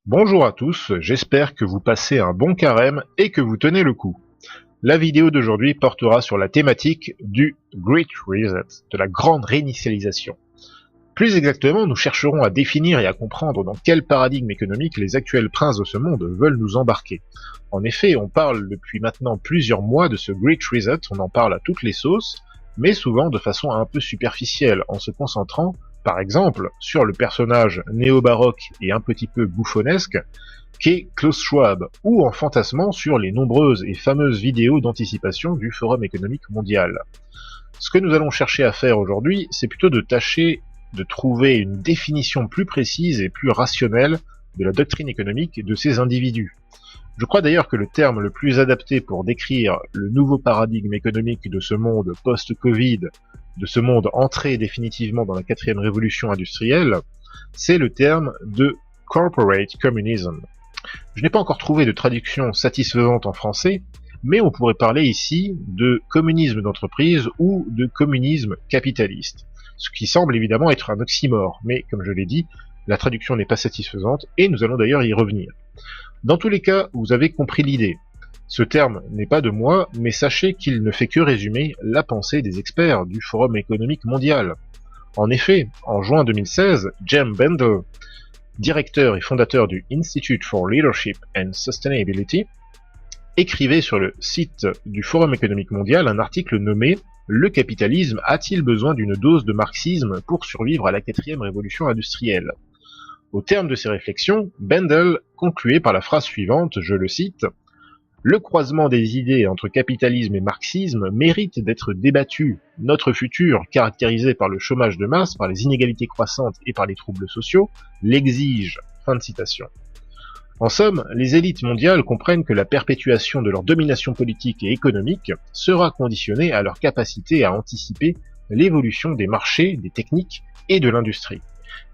Bonjour à tous, j'espère que vous passez un bon carême et que vous tenez le coup. La vidéo d'aujourd'hui portera sur la thématique du Great Reset, de la grande réinitialisation. Plus exactement, nous chercherons à définir et à comprendre dans quel paradigme économique les actuels princes de ce monde veulent nous embarquer. En effet, on parle depuis maintenant plusieurs mois de ce Great Reset, on en parle à toutes les sauces, mais souvent de façon un peu superficielle, en se concentrant, par exemple, sur le personnage néo-baroque et un petit peu bouffonnesque qu'est Klaus Schwab, ou en fantasmant sur les nombreuses et fameuses vidéos d'anticipation du Forum économique mondial. Ce que nous allons chercher à faire aujourd'hui, c'est plutôt de tâcher de trouver une définition plus précise et plus rationnelle de la doctrine économique de ces individus. Je crois d'ailleurs que le terme le plus adapté pour décrire le nouveau paradigme économique de ce monde post-Covid, de ce monde entré définitivement dans la quatrième révolution industrielle, c'est le terme de corporate communism. Je n'ai pas encore trouvé de traduction satisfaisante en français, mais on pourrait parler ici de communisme d'entreprise ou de communisme capitaliste, ce qui semble évidemment être un oxymore, mais comme je l'ai dit, la traduction n'est pas satisfaisante et nous allons d'ailleurs y revenir. Dans tous les cas, vous avez compris l'idée. Ce terme n'est pas de moi, mais sachez qu'il ne fait que résumer la pensée des experts du Forum économique mondial. En effet, en juin 2016, Jem Bendel, directeur et fondateur du Institute for Leadership and Sustainability, écrivait sur le site du Forum économique mondial un article nommé « Le capitalisme a-t-il besoin d'une dose de marxisme pour survivre à la quatrième révolution industrielle ?» Au terme de ses réflexions, Bendel concluait par la phrase suivante, je le cite, « Le croisement des idées entre capitalisme et marxisme mérite d'être débattu. Notre futur, caractérisé par le chômage de masse, par les inégalités croissantes et par les troubles sociaux, l'exige. » Fin de citation. En somme, les élites mondiales comprennent que la perpétuation de leur domination politique et économique sera conditionnée à leur capacité à anticiper l'évolution des marchés, des techniques et de l'industrie.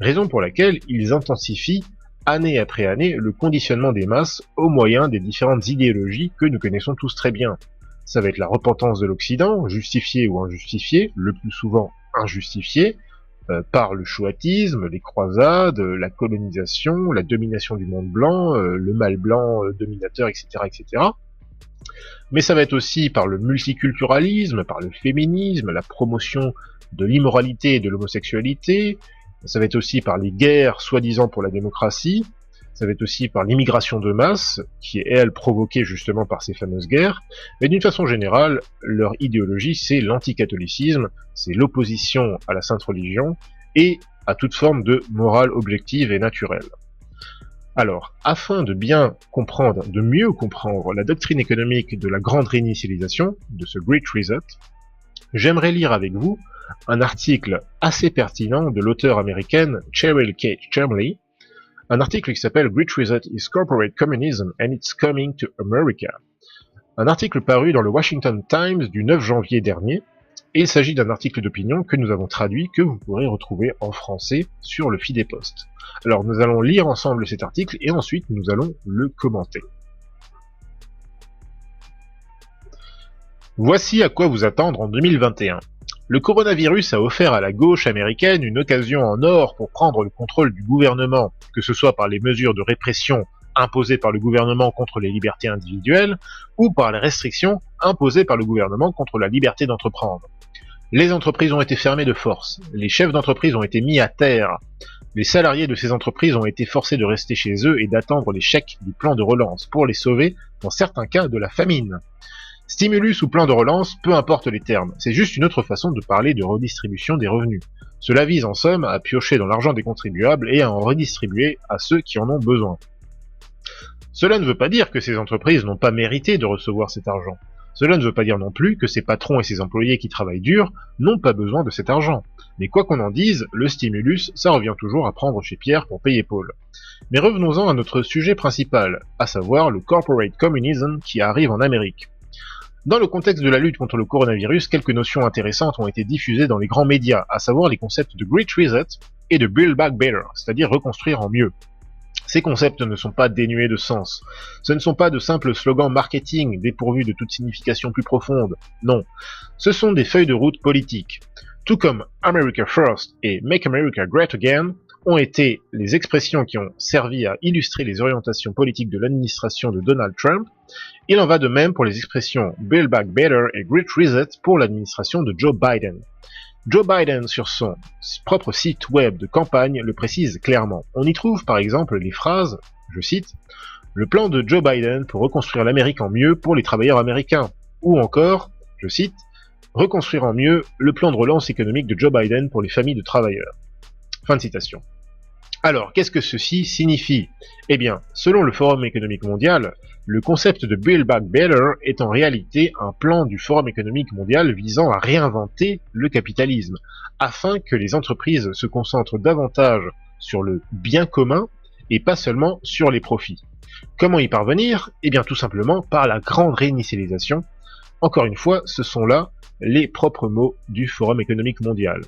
Raison pour laquelle ils intensifient année après année le conditionnement des masses au moyen des différentes idéologies que nous connaissons tous très bien. Ça va être la repentance de l'Occident, justifiée ou injustifiée, le plus souvent injustifiée, par le chouatisme, les croisades, la colonisation, la domination du monde blanc, le mâle blanc dominateur, etc., etc. Mais ça va être aussi par le multiculturalisme, par le féminisme, la promotion de l'immoralité et de l'homosexualité, ça va être aussi par les guerres soi-disant pour la démocratie, ça va être aussi par l'immigration de masse, qui est elle provoquée justement par ces fameuses guerres, mais d'une façon générale, leur idéologie c'est l'anticatholicisme, c'est l'opposition à la sainte religion, et à toute forme de morale objective et naturelle. Alors, afin de bien comprendre, de mieux comprendre la doctrine économique de la grande réinitialisation, de ce Great Reset, j'aimerais lire avec vous un article assez pertinent de l'auteure américaine Cheryl K. Chumley, un article qui s'appelle Great Reset is Corporate Communism and it's Coming to America. Un article paru dans le Washington Times du 9 janvier dernier, et il s'agit d'un article d'opinion que nous avons traduit, que vous pourrez retrouver en français sur le Fidepost. Alors nous allons lire ensemble cet article et ensuite nous allons le commenter. Voici à quoi vous attendre en 2021. Le coronavirus a offert à la gauche américaine une occasion en or pour prendre le contrôle du gouvernement, que ce soit par les mesures de répression imposées par le gouvernement contre les libertés individuelles, ou par les restrictions imposées par le gouvernement contre la liberté d'entreprendre. Les entreprises ont été fermées de force, les chefs d'entreprise ont été mis à terre, les salariés de ces entreprises ont été forcés de rester chez eux et d'attendre les chèques du plan de relance pour les sauver, dans certains cas, de la famine. Stimulus ou plan de relance, peu importe les termes, c'est juste une autre façon de parler de redistribution des revenus. Cela vise en somme à piocher dans l'argent des contribuables et à en redistribuer à ceux qui en ont besoin. Cela ne veut pas dire que ces entreprises n'ont pas mérité de recevoir cet argent. Cela ne veut pas dire non plus que ces patrons et ces employés qui travaillent dur n'ont pas besoin de cet argent. Mais quoi qu'on en dise, le stimulus, ça revient toujours à prendre chez Pierre pour payer Paul. Mais revenons-en à notre sujet principal, à savoir le corporate communism qui arrive en Amérique. Dans le contexte de la lutte contre le coronavirus, quelques notions intéressantes ont été diffusées dans les grands médias, à savoir les concepts de Great Reset et de Build Back Better, c'est-à-dire reconstruire en mieux. Ces concepts ne sont pas dénués de sens. Ce ne sont pas de simples slogans marketing dépourvus de toute signification plus profonde. Non. Ce sont des feuilles de route politiques. Tout comme America First et Make America Great Again ont été les expressions qui ont servi à illustrer les orientations politiques de l'administration de Donald Trump. Il en va de même pour les expressions Build Back Better et Great Reset pour l'administration de Joe Biden. Joe Biden, sur son propre site web de campagne, le précise clairement. On y trouve par exemple les phrases, je cite, « Le plan de Joe Biden pour reconstruire l'Amérique en mieux pour les travailleurs américains » ou encore, je cite, « Reconstruire en mieux le plan de relance économique de Joe Biden pour les familles de travailleurs ». Fin de citation. Alors, qu'est-ce que ceci signifie? Eh bien, selon le Forum économique mondial, le concept de Build Back Better est en réalité un plan du Forum économique mondial visant à réinventer le capitalisme, afin que les entreprises se concentrent davantage sur le bien commun et pas seulement sur les profits. Comment y parvenir? Eh bien, tout simplement par la grande réinitialisation. Encore une fois, ce sont là les propres mots du Forum économique mondial.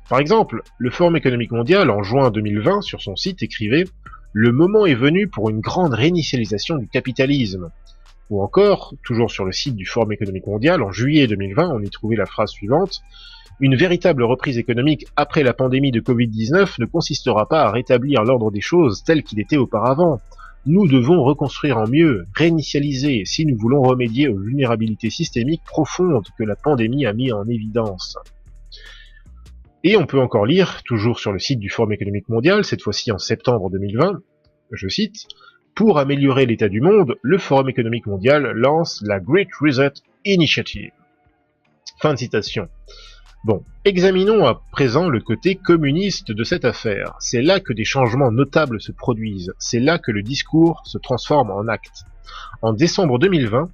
Par exemple, le Forum économique mondial, en juin 2020, sur son site, écrivait « Le moment est venu pour une grande réinitialisation du capitalisme ». Ou encore, toujours sur le site du Forum économique mondial, en juillet 2020, on y trouvait la phrase suivante « Une véritable reprise économique après la pandémie de Covid-19 ne consistera pas à rétablir l'ordre des choses tel qu'il était auparavant. Nous devons reconstruire en mieux, réinitialiser, si nous voulons remédier aux vulnérabilités systémiques profondes que la pandémie a mis en évidence. » Et on peut encore lire, toujours sur le site du Forum économique mondial, cette fois-ci en septembre 2020, je cite, « Pour améliorer l'état du monde, le Forum économique mondial lance la Great Reset Initiative. » Fin de citation. Bon, examinons à présent le côté communiste de cette affaire. C'est là que des changements notables se produisent, c'est là que le discours se transforme en acte. En décembre 2020,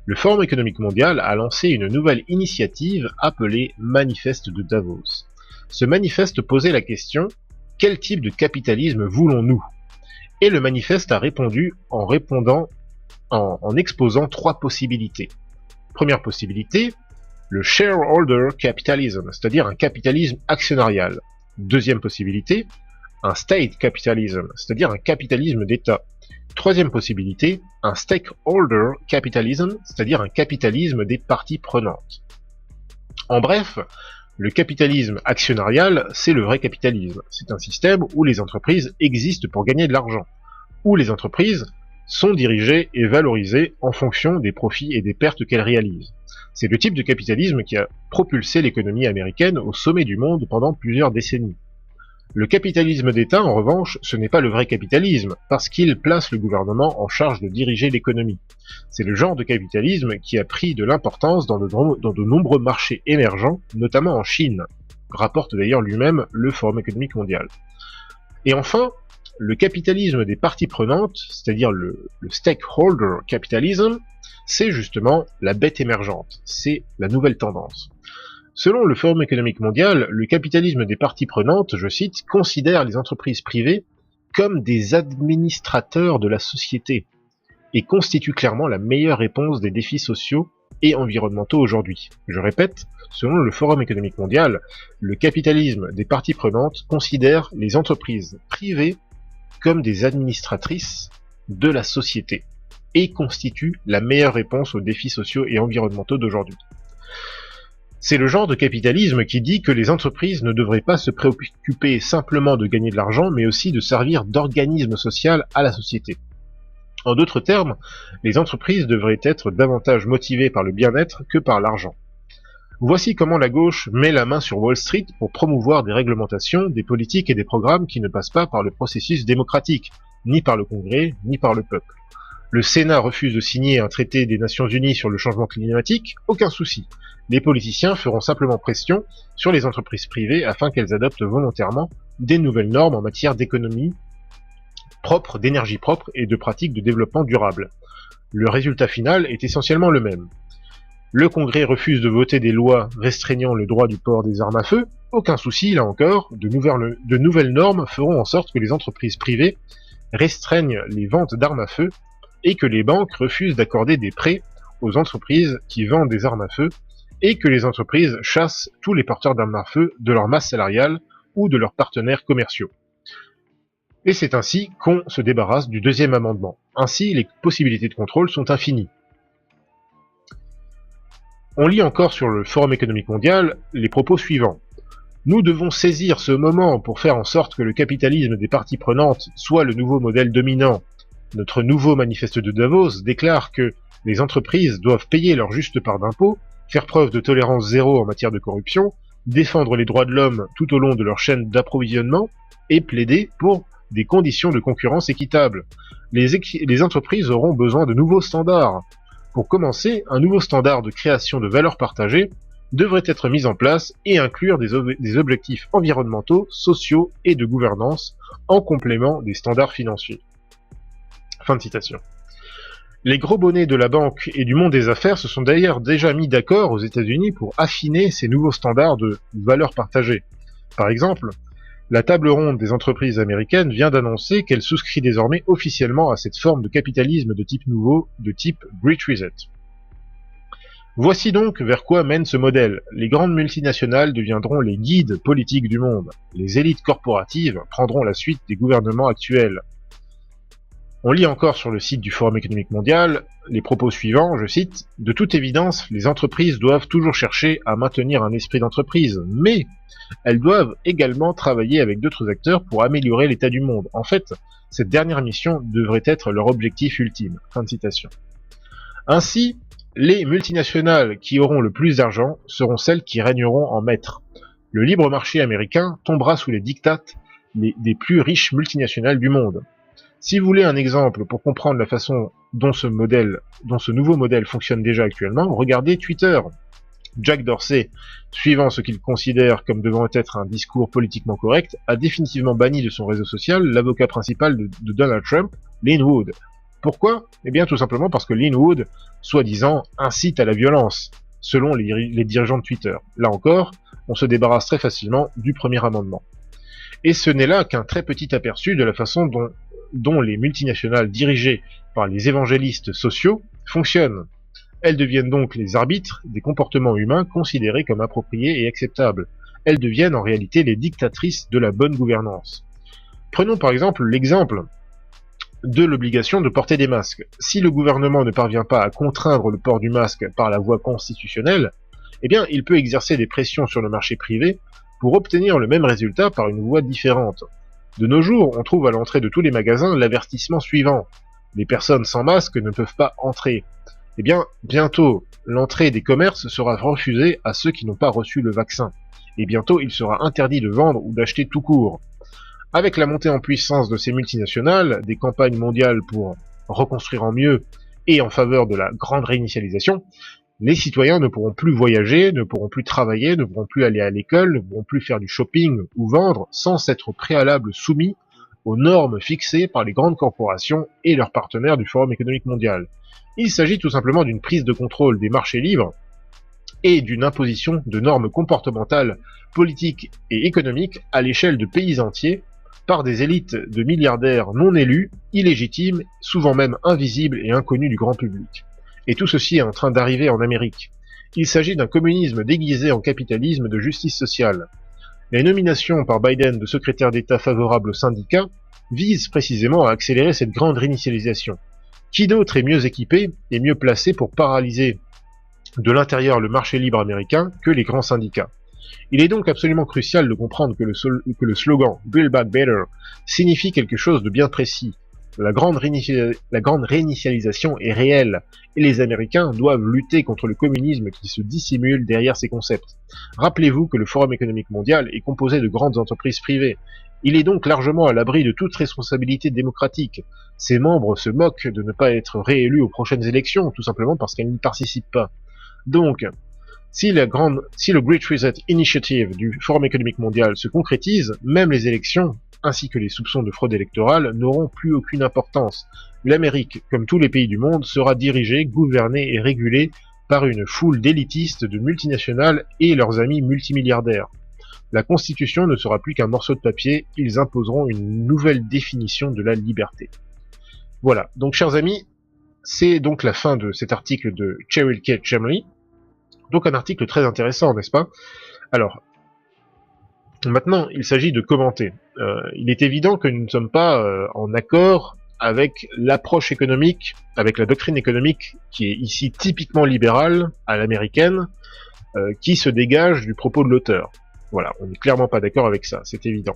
le Forum économique mondial a lancé une nouvelle initiative appelée Manifeste de Davos. Ce manifeste posait la question « Quel type de capitalisme voulons-nous » Et le manifeste a répondu en exposant trois possibilités. Première possibilité, le shareholder capitalism, c'est-à-dire un capitalisme actionnarial. Deuxième possibilité, un state capitalism, c'est-à-dire un capitalisme d'État. Troisième possibilité, un stakeholder capitalism, c'est-à-dire un capitalisme des parties prenantes. En bref, le capitalisme actionnarial, c'est le vrai capitalisme. C'est un système où les entreprises existent pour gagner de l'argent, où les entreprises sont dirigées et valorisées en fonction des profits et des pertes qu'elles réalisent. C'est le type de capitalisme qui a propulsé l'économie américaine au sommet du monde pendant plusieurs décennies. Le capitalisme d'État, en revanche, ce n'est pas le vrai capitalisme, parce qu'il place le gouvernement en charge de diriger l'économie. C'est le genre de capitalisme qui a pris de l'importance dans de nombreux marchés émergents, notamment en Chine, rapporte d'ailleurs lui-même le Forum économique mondial. Et enfin, le capitalisme des parties prenantes, c'est-à-dire le stakeholder capitalism, c'est justement la bête émergente, c'est la nouvelle tendance. Selon le Forum économique mondial, le capitalisme des parties prenantes, je cite, considère les entreprises privées comme des administrateurs de la société et constitue clairement la meilleure réponse des défis sociaux et environnementaux aujourd'hui. Je répète, selon le Forum économique mondial, le capitalisme des parties prenantes considère les entreprises privées comme des administratrices de la société et constitue la meilleure réponse aux défis sociaux et environnementaux d'aujourd'hui. C'est le genre de capitalisme qui dit que les entreprises ne devraient pas se préoccuper simplement de gagner de l'argent, mais aussi de servir d'organisme social à la société. En d'autres termes, les entreprises devraient être davantage motivées par le bien-être que par l'argent. Voici comment la gauche met la main sur Wall Street pour promouvoir des réglementations, des politiques et des programmes qui ne passent pas par le processus démocratique, ni par le Congrès, ni par le peuple. Le Sénat refuse de signer un traité des Nations Unies sur le changement climatique, aucun souci. Les politiciens feront simplement pression sur les entreprises privées afin qu'elles adoptent volontairement des nouvelles normes en matière d'économie propre, d'énergie propre et de pratiques de développement durable. Le résultat final est essentiellement le même. Le Congrès refuse de voter des lois restreignant le droit du port des armes à feu, aucun souci, là encore, de nouvelles normes feront en sorte que les entreprises privées restreignent les ventes d'armes à feu et que les banques refusent d'accorder des prêts aux entreprises qui vendent des armes à feu et que les entreprises chassent tous les porteurs d'armes à feu de leur masse salariale ou de leurs partenaires commerciaux. Et c'est ainsi qu'on se débarrasse du deuxième amendement. Ainsi, les possibilités de contrôle sont infinies. On lit encore sur le Forum économique mondial les propos suivants. Nous devons saisir ce moment pour faire en sorte que le capitalisme des parties prenantes soit le nouveau modèle dominant. Notre nouveau manifeste de Davos déclare que les entreprises doivent payer leur juste part d'impôts, faire preuve de tolérance zéro en matière de corruption, défendre les droits de l'homme tout au long de leur chaîne d'approvisionnement et plaider pour des conditions de concurrence équitables. Les entreprises auront besoin de nouveaux standards. Pour commencer, un nouveau standard de création de valeur partagée devrait être mis en place et inclure des objectifs environnementaux, sociaux et de gouvernance en complément des standards financiers. Fin de citation. Les gros bonnets de la banque et du monde des affaires se sont d'ailleurs déjà mis d'accord aux États-Unis pour affiner ces nouveaux standards de valeur partagée. Par exemple, la table ronde des entreprises américaines vient d'annoncer qu'elle souscrit désormais officiellement à cette forme de capitalisme de type nouveau, de type Great Reset. Voici donc vers quoi mène ce modèle. Les grandes multinationales deviendront les guides politiques du monde. Les élites corporatives prendront la suite des gouvernements actuels. On lit encore sur le site du Forum économique mondial les propos suivants, je cite, « De toute évidence, les entreprises doivent toujours chercher à maintenir un esprit d'entreprise, mais elles doivent également travailler avec d'autres acteurs pour améliorer l'état du monde. En fait, cette dernière mission devrait être leur objectif ultime. » Fin de citation. Ainsi, les multinationales qui auront le plus d'argent seront celles qui régneront en maîtres. Le libre marché américain tombera sous les diktats des plus riches multinationales du monde. Si vous voulez un exemple pour comprendre la façon dont ce nouveau modèle fonctionne déjà actuellement, regardez Twitter. Jack Dorsey, suivant ce qu'il considère comme devant être un discours politiquement correct, a définitivement banni de son réseau social l'avocat principal de Donald Trump, Lin Wood. Pourquoi? Eh bien tout simplement parce que Lin Wood, soi-disant, incite à la violence, selon les dirigeants de Twitter. Là encore, on se débarrasse très facilement du premier amendement. Et ce n'est là qu'un très petit aperçu de la façon dont les multinationales dirigées par les évangélistes sociaux fonctionnent. Elles deviennent donc les arbitres des comportements humains considérés comme appropriés et acceptables. Elles deviennent en réalité les dictatrices de la bonne gouvernance. Prenons par exemple l'exemple de l'obligation de porter des masques. Si le gouvernement ne parvient pas à contraindre le port du masque par la voie constitutionnelle, eh bien il peut exercer des pressions sur le marché privé pour obtenir le même résultat par une voie différente. De nos jours, on trouve à l'entrée de tous les magasins l'avertissement suivant. Les personnes sans masque ne peuvent pas entrer. Eh bien, bientôt, l'entrée des commerces sera refusée à ceux qui n'ont pas reçu le vaccin. Et bientôt, il sera interdit de vendre ou d'acheter tout court. Avec la montée en puissance de ces multinationales, des campagnes mondiales pour reconstruire en mieux et en faveur de la grande réinitialisation, les citoyens ne pourront plus voyager, ne pourront plus travailler, ne pourront plus aller à l'école, ne pourront plus faire du shopping ou vendre sans s'être au préalable soumis aux normes fixées par les grandes corporations et leurs partenaires du Forum économique mondial. Il s'agit tout simplement d'une prise de contrôle des marchés libres et d'une imposition de normes comportementales, politiques et économiques à l'échelle de pays entiers par des élites de milliardaires non élus, illégitimes, souvent même invisibles et inconnus du grand public. Et tout ceci est en train d'arriver en Amérique. Il s'agit d'un communisme déguisé en capitalisme de justice sociale. Les nominations par Biden de secrétaire d'État favorables aux syndicats visent précisément à accélérer cette grande réinitialisation. Qui d'autre est mieux équipé et mieux placé pour paralyser de l'intérieur le marché libre américain que les grands syndicats? Il est donc absolument crucial de comprendre que le slogan « Build Back Better » signifie quelque chose de bien précis. La grande réinitialisation est réelle, et les Américains doivent lutter contre le communisme qui se dissimule derrière ces concepts. Rappelez-vous que le Forum économique mondial est composé de grandes entreprises privées. Il est donc largement à l'abri de toute responsabilité démocratique. Ses membres se moquent de ne pas être réélus aux prochaines élections, tout simplement parce qu'elles n'y participent pas. Donc, si le Great Reset Initiative du Forum économique mondial se concrétise, même les élections, ainsi que les soupçons de fraude électorale, n'auront plus aucune importance. L'Amérique, comme tous les pays du monde, sera dirigée, gouvernée et régulée par une foule d'élitistes, de multinationales et leurs amis multimilliardaires. La Constitution ne sera plus qu'un morceau de papier, ils imposeront une nouvelle définition de la liberté. Voilà, donc chers amis, c'est donc la fin de cet article de Cheryl K. Chumley. Donc un article très intéressant, n'est-ce pas? Alors, maintenant, il s'agit de commenter. Il est évident que nous ne sommes pas en accord avec l'approche économique, avec la doctrine économique qui est ici typiquement libérale, à l'américaine, qui se dégage du propos de l'auteur. Voilà, on n'est clairement pas d'accord avec ça, c'est évident.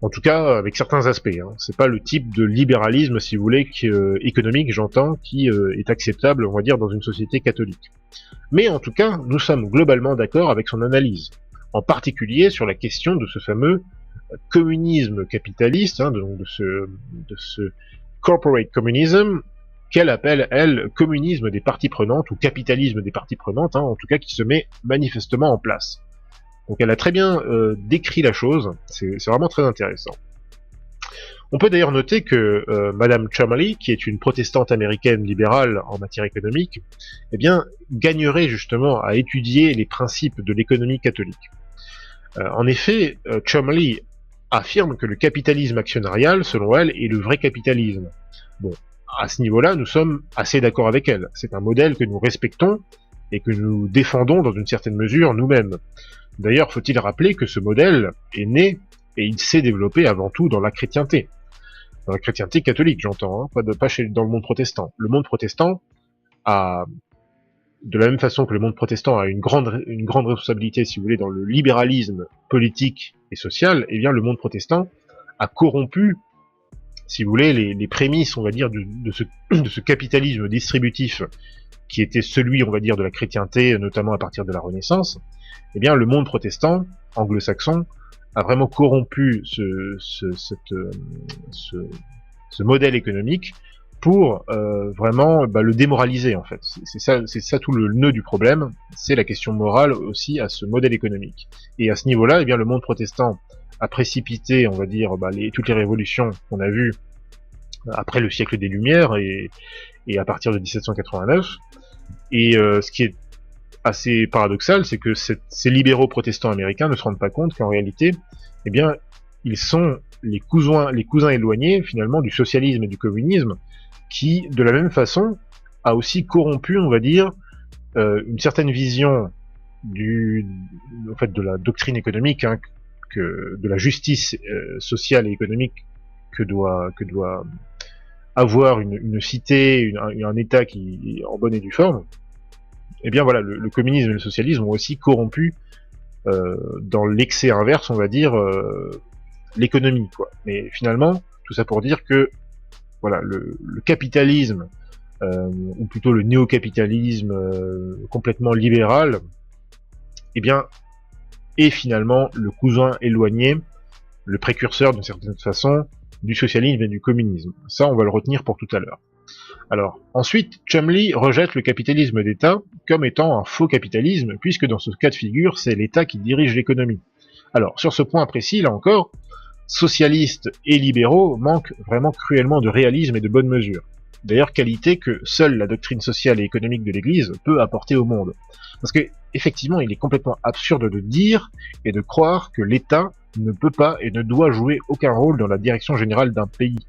En tout cas, avec certains aspects. C'est pas le type de libéralisme, si vous voulez, économique, j'entends, qui est acceptable, on va dire, dans une société catholique. Mais en tout cas, nous sommes globalement d'accord avec son analyse, en particulier sur la question de ce fameux communisme capitaliste, donc de ce corporate communism, qu'elle appelle, elle, communisme des parties prenantes, ou capitalisme des parties prenantes, en tout cas qui se met manifestement en place. Donc elle a très bien décrit la chose, c'est vraiment très intéressant. On peut d'ailleurs noter que Madame Chomley, qui est une protestante américaine libérale en matière économique, eh bien, gagnerait justement à étudier les principes de l'économie catholique. En effet, Chomley affirme que le capitalisme actionnarial, selon elle, est le vrai capitalisme. Bon, à ce niveau-là, nous sommes assez d'accord avec elle. C'est un modèle que nous respectons et que nous défendons dans une certaine mesure nous-mêmes. D'ailleurs, faut-il rappeler que ce modèle est né et il s'est développé avant tout dans la chrétienté. Dans la chrétienté catholique, j'entends, pas dans le monde protestant. Le monde protestant a, de la même façon que le monde protestant a une grande responsabilité, si vous voulez, dans le libéralisme politique et social, eh bien le monde protestant a corrompu, si vous voulez, les prémices, on va dire, de ce capitalisme distributif qui était celui, on va dire, de la chrétienté, notamment à partir de la Renaissance. Eh bien, le monde protestant, anglo-saxon, a vraiment corrompu ce modèle économique pour vraiment le démoraliser, en fait. C'est ça tout le nœud du problème, c'est la question morale aussi à ce modèle économique. Et à ce niveau-là, eh bien, le monde protestant a précipité, on va dire, toutes les révolutions qu'on a vues après le siècle des Lumières et à partir de 1789. Et ce qui est assez paradoxal, c'est que ces libéraux protestants américains ne se rendent pas compte qu'en réalité, eh bien, ils sont les cousins éloignés, finalement, du socialisme et du communisme, qui, de la même façon, a aussi corrompu, on va dire, une certaine vision en fait, de la doctrine économique, de la justice sociale et économique que doit avoir une cité, un État qui est en bonne et due forme. Eh bien voilà, le communisme et le socialisme ont aussi corrompu dans l'excès inverse, on va dire, l'économie, quoi. Mais finalement, tout ça pour dire que voilà, le capitalisme, ou plutôt le néo-capitalisme complètement libéral, eh bien, est finalement le cousin éloigné, le précurseur d'une certaine façon, du socialisme et du communisme. Ça, on va le retenir pour tout à l'heure. Alors, ensuite, Chomley rejette le capitalisme d'État comme étant un faux capitalisme, puisque dans ce cas de figure, c'est l'État qui dirige l'économie. Alors, sur ce point précis, là encore, socialistes et libéraux manquent vraiment cruellement de réalisme et de bonne mesure. D'ailleurs, qualité que seule la doctrine sociale et économique de l'Église peut apporter au monde. Parce que, effectivement, il est complètement absurde de dire et de croire que l'État ne peut pas et ne doit jouer aucun rôle dans la direction générale d'un pays.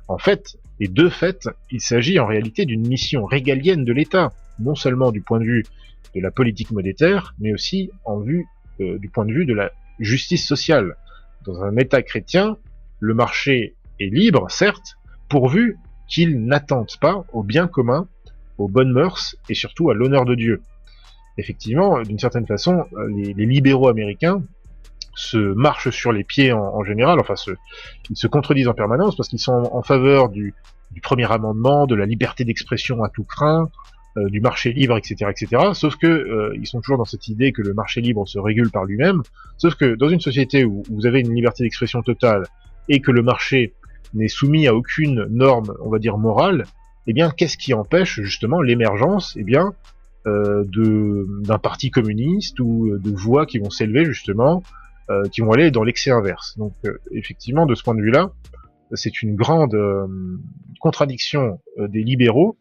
En fait, et de fait, il s'agit en réalité d'une mission régalienne de l'État, non seulement du point de vue de la politique monétaire, mais aussi du point de vue de la justice sociale. Dans un État chrétien, le marché est libre, certes, pourvu qu'il n'attente pas au bien commun, aux bonnes mœurs et surtout à l'honneur de Dieu. Effectivement, d'une certaine façon, les libéraux américains se marchent sur les pieds en général, enfin ils se contredisent en permanence parce qu'ils sont en faveur du premier amendement, de la liberté d'expression à tout crin, du marché libre, etc., etc. Sauf que ils sont toujours dans cette idée que le marché libre se régule par lui-même. Sauf que dans une société où vous avez une liberté d'expression totale et que le marché n'est soumis à aucune norme, on va dire morale, eh bien qu'est-ce qui empêche justement l'émergence, eh bien d'un parti communiste ou de voix qui vont s'élever justement, qui vont aller dans l'excès inverse. Donc effectivement, de ce point de vue-là, c'est une grande contradiction des libéraux,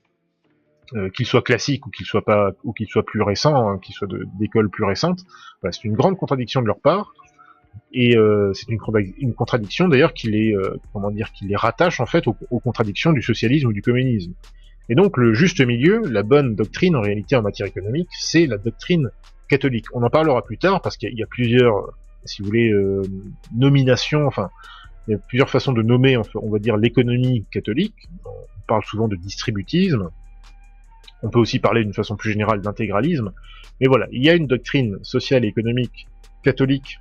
qu'ils soient classiques ou qu'ils soient plus récents, qu'ils soient d'écoles plus récentes. Voilà, c'est une grande contradiction de leur part, et c'est une contradiction d'ailleurs qui les rattache en fait aux contradictions du socialisme ou du communisme. Et donc le juste milieu, la bonne doctrine en réalité en matière économique, c'est la doctrine catholique. On en parlera plus tard parce qu'il y a plusieurs, si vous voulez, nominations, enfin, il y a plusieurs façons de nommer, on va dire, l'économie catholique. On parle souvent de distributisme. On peut aussi parler d'une façon plus générale d'intégralisme. Mais voilà, il y a une doctrine sociale et économique catholique,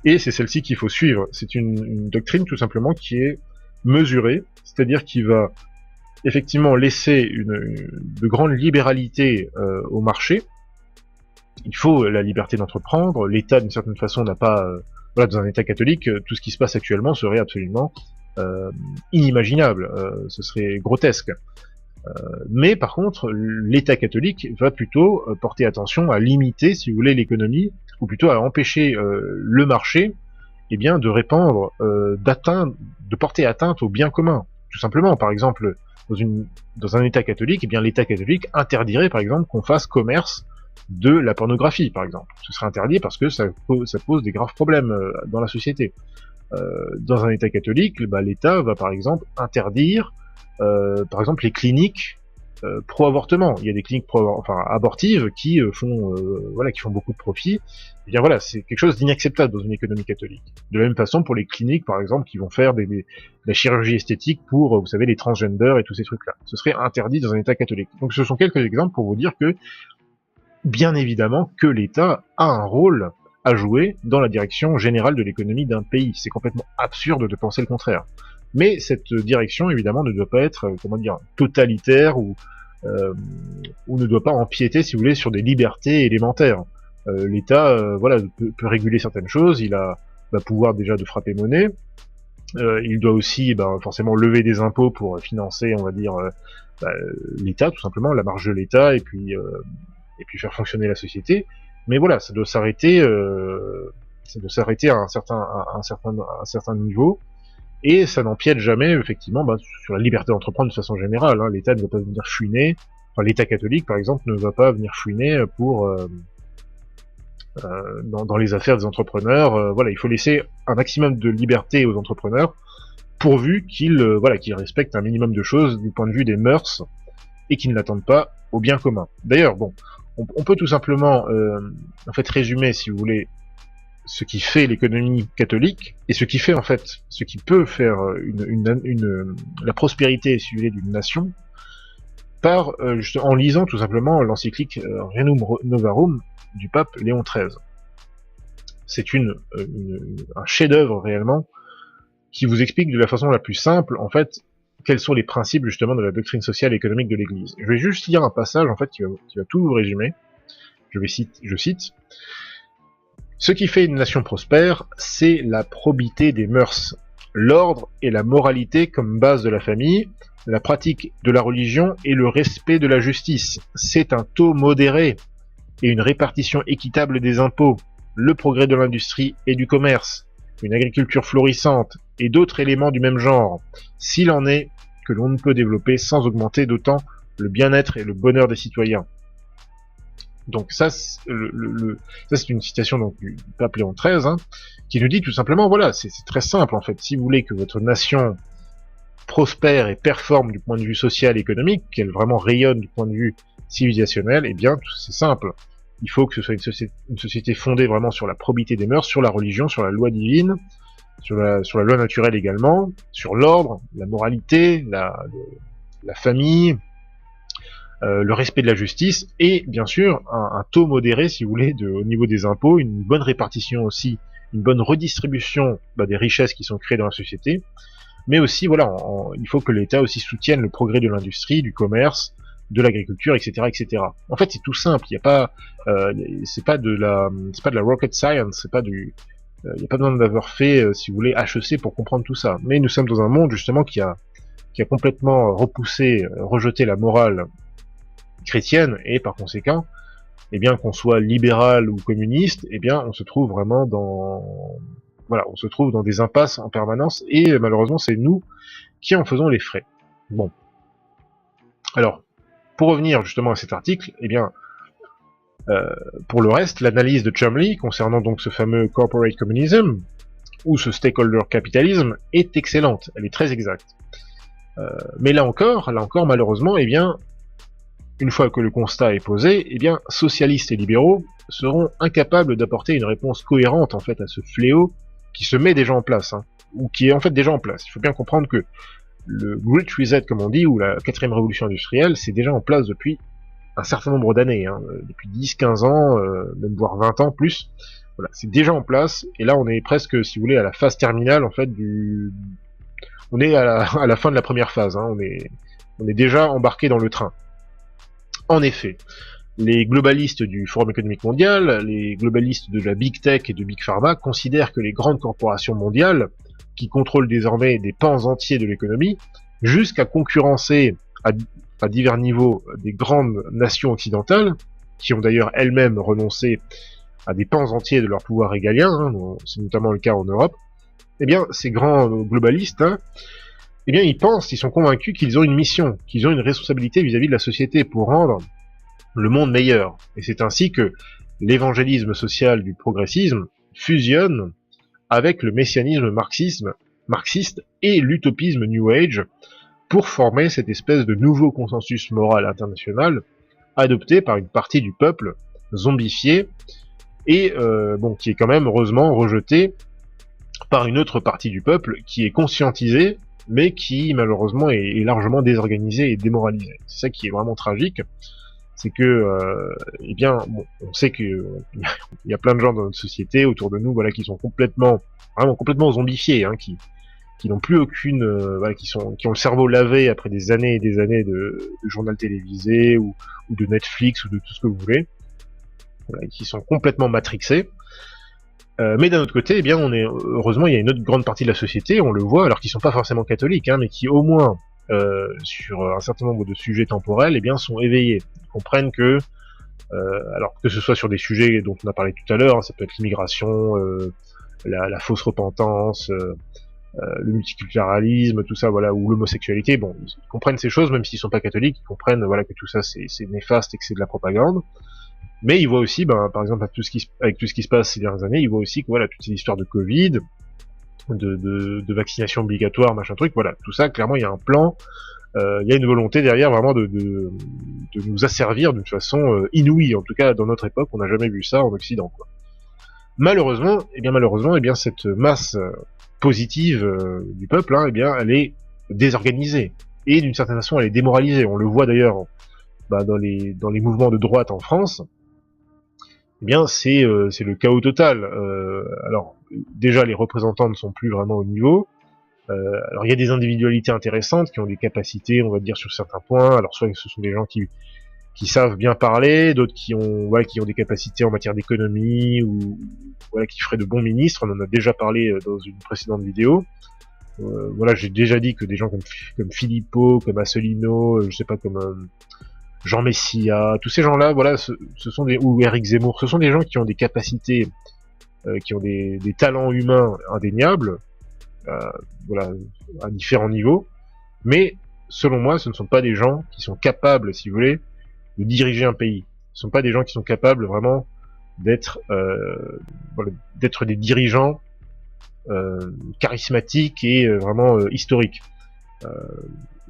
et c'est celle-ci qu'il faut suivre. C'est une doctrine tout simplement qui est mesurée, c'est-à-dire qui va effectivement laisser de grandes libéralités au marché. Il faut la liberté d'entreprendre. L'État, d'une certaine façon, n'a pas... voilà, dans un État catholique, tout ce qui se passe actuellement serait absolument inimaginable. Ce serait grotesque. Mais par contre, l'État catholique va plutôt porter attention à limiter, si vous voulez, l'économie, ou plutôt à empêcher le marché, eh bien, de répandre, de porter atteinte au bien commun. Tout simplement, par exemple, dans un État catholique, eh bien, l'État catholique interdirait, par exemple, qu'on fasse commerce de la pornographie, par exemple. Ce serait interdit parce que ça pose des graves problèmes dans la société. Dans un État catholique, bah, l'État va, par exemple, interdire par exemple les cliniques pro-avortement. Il y a des cliniques abortives qui font beaucoup de profit. Et bien voilà, c'est quelque chose d'inacceptable dans une économie catholique. De la même façon pour les cliniques, par exemple, qui vont faire de la chirurgie esthétique pour, vous savez, les transgenders et tous ces trucs-là. Ce serait interdit dans un État catholique. Donc ce sont quelques exemples pour vous dire que, bien évidemment, que l'État a un rôle à jouer dans la direction générale de l'économie d'un pays. C'est complètement absurde de penser le contraire. Mais cette direction, évidemment, ne doit pas être, totalitaire ou ne doit pas empiéter, si vous voulez, sur des libertés élémentaires. L'État, peut réguler certaines choses. Il va pouvoir déjà de frapper monnaie. Il doit aussi, forcément, lever des impôts pour financer, on va dire, l'État, tout simplement, la marge de l'État, et puis faire fonctionner la société. Mais voilà, ça doit s'arrêter à un certain niveau. Et ça n'empiète jamais, effectivement, sur la liberté d'entreprendre de façon générale. Hein. L'État ne va pas venir fouiner, l'État catholique, par exemple, ne va pas venir fouiner pour dans les affaires des entrepreneurs. Il faut laisser un maximum de liberté aux entrepreneurs, pourvu qu'ils respectent un minimum de choses du point de vue des mœurs et qu'ils ne l'attendent pas au bien commun. D'ailleurs, on peut tout simplement résumer, si vous voulez, ce qui fait l'économie catholique, et ce qui peut faire la prospérité, si vous voulez, d'une nation, en lisant tout simplement l'encyclique Rerum Novarum du pape Léon XIII. C'est un chef-d'œuvre réellement, qui vous explique de la façon la plus simple, en fait, quels sont les principes justement de la doctrine sociale et économique de l'Église. Je vais juste lire un passage, en fait, qui va tout vous résumer. Je cite. Ce qui fait une nation prospère, c'est la probité des mœurs, l'ordre et la moralité comme base de la famille, la pratique de la religion et le respect de la justice. C'est un taux modéré et une répartition équitable des impôts, le progrès de l'industrie et du commerce, une agriculture florissante et d'autres éléments du même genre, s'il en est que l'on ne peut développer sans augmenter d'autant le bien-être et le bonheur des citoyens. Donc ça, c'est une citation donc, du pape Léon XIII, qui nous dit tout simplement, voilà, c'est très simple en fait, si vous voulez que votre nation prospère et performe du point de vue social et économique, qu'elle vraiment rayonne du point de vue civilisationnel, eh bien c'est simple. Il faut que ce soit une société fondée vraiment sur la probité des mœurs, sur la religion, sur la loi divine, sur la loi naturelle également, sur l'ordre, la moralité, la famille, le respect de la justice, et bien sûr un taux modéré, si vous voulez, au niveau des impôts, une bonne répartition aussi, une bonne redistribution des richesses qui sont créées dans la société, mais aussi il faut que l'État aussi soutienne le progrès de l'industrie, du commerce, de l'agriculture, etc., etc. En fait, c'est tout simple. Il y a pas, c'est pas de la rocket science. C'est pas il n'y a pas besoin d'avoir fait, si vous voulez, HEC pour comprendre tout ça. Mais nous sommes dans un monde justement qui a complètement rejeté la morale chrétienne, et par conséquent, eh bien qu'on soit libéral ou communiste, eh bien on se trouve vraiment on se trouve dans des impasses en permanence, et malheureusement c'est nous qui en faisons les frais. Bon. Alors, pour revenir justement à cet article, eh bien, pour le reste, l'analyse de Chumley concernant donc ce fameux corporate communism, ou ce stakeholder capitalism, est excellente, elle est très exacte. Mais là encore, malheureusement, eh bien, une fois que le constat est posé, eh bien, socialistes et libéraux seront incapables d'apporter une réponse cohérente en fait à ce fléau qui se met déjà en place, ou qui est en fait déjà en place. Il faut bien comprendre que le Great Reset, comme on dit, ou la 4e révolution industrielle, c'est déjà en place depuis un certain nombre d'années, depuis 10, 15 ans, même voire 20 ans plus. Voilà, c'est déjà en place, et là on est presque, si vous voulez, à la phase terminale en fait on est à la fin de la première phase, hein. On est déjà embarqué dans le train. En effet, les globalistes du Forum économique mondial, les globalistes de la Big Tech et de Big Pharma considèrent que les grandes corporations mondiales, qui contrôlent désormais des pans entiers de l'économie, jusqu'à concurrencer à divers niveaux des grandes nations occidentales, qui ont d'ailleurs elles-mêmes renoncé à des pans entiers de leur pouvoir régalien, hein, c'est notamment le cas en Europe, eh bien, ces grands globalistes, hein, eh bien, ils sont convaincus qu'ils ont une mission, qu'ils ont une responsabilité vis-à-vis de la société pour rendre le monde meilleur. Et c'est ainsi que l'évangélisme social du progressisme fusionne avec le messianisme marxiste et l'utopisme New Age pour former cette espèce de nouveau consensus moral international adopté par une partie du peuple zombifié et qui est quand même heureusement rejeté par une autre partie du peuple qui est conscientisée mais qui malheureusement est largement désorganisée et démoralisée. C'est ça qui est vraiment tragique. C'est que, eh bien, bon, on sait que il y a plein de gens dans notre société autour de nous, voilà, qui sont vraiment complètement zombifiés, hein, qui n'ont plus aucune, voilà, qui ont le cerveau lavé après des années et des années de journal télévisé ou de Netflix ou de tout ce que vous voulez, voilà, qui sont complètement matrixés. Mais d'un autre côté, eh bien, heureusement, il y a une autre grande partie de la société, on le voit, alors qu'ils sont pas forcément catholiques, hein, mais qui au moins sur un certain nombre de sujets temporels, eh bien, sont éveillés. Ils comprennent que, alors que ce soit sur des sujets dont on a parlé tout à l'heure, hein, ça peut être l'immigration, la fausse repentance, le multiculturalisme, tout ça, voilà, ou l'homosexualité, bon, ils comprennent ces choses, même s'ils sont pas catholiques, ils comprennent, voilà, que tout ça c'est néfaste et que c'est de la propagande. Mais ils voient aussi, par exemple, avec tout ce qui se passe ces dernières années, ils voient aussi que voilà, toutes ces histoires de Covid, de vaccination obligatoire, machin truc, voilà, tout ça, clairement, il y a un plan, il y a une volonté derrière vraiment de nous asservir d'une façon inouïe. En tout cas, dans notre époque, on n'a jamais vu ça en Occident, quoi. Malheureusement, cette masse positive du peuple, hein, eh bien, elle est désorganisée. Et d'une certaine façon, elle est démoralisée. On le voit d'ailleurs dans les mouvements de droite en France. Eh bien, c'est le chaos total. Alors, déjà, les représentants ne sont plus vraiment au niveau. Alors, il y a des individualités intéressantes qui ont des capacités, on va dire, sur certains points. Alors, soit ce sont des gens qui savent bien parler, d'autres qui ont des capacités en matière d'économie ou voilà, qui feraient de bons ministres. On en a déjà parlé dans une précédente vidéo. Voilà, j'ai déjà dit que des gens comme Philippot, comme Asselineau, je sais pas, comme Jean Messia, tous ces gens-là, voilà, ce sont ou Éric Zemmour, ce sont des gens qui ont des capacités, qui ont des talents humains indéniables, voilà, à différents niveaux, mais selon moi, ce ne sont pas des gens qui sont capables, si vous voulez, de diriger un pays. Ce ne sont pas des gens qui sont capables vraiment d'être des dirigeants charismatiques et vraiment historiques.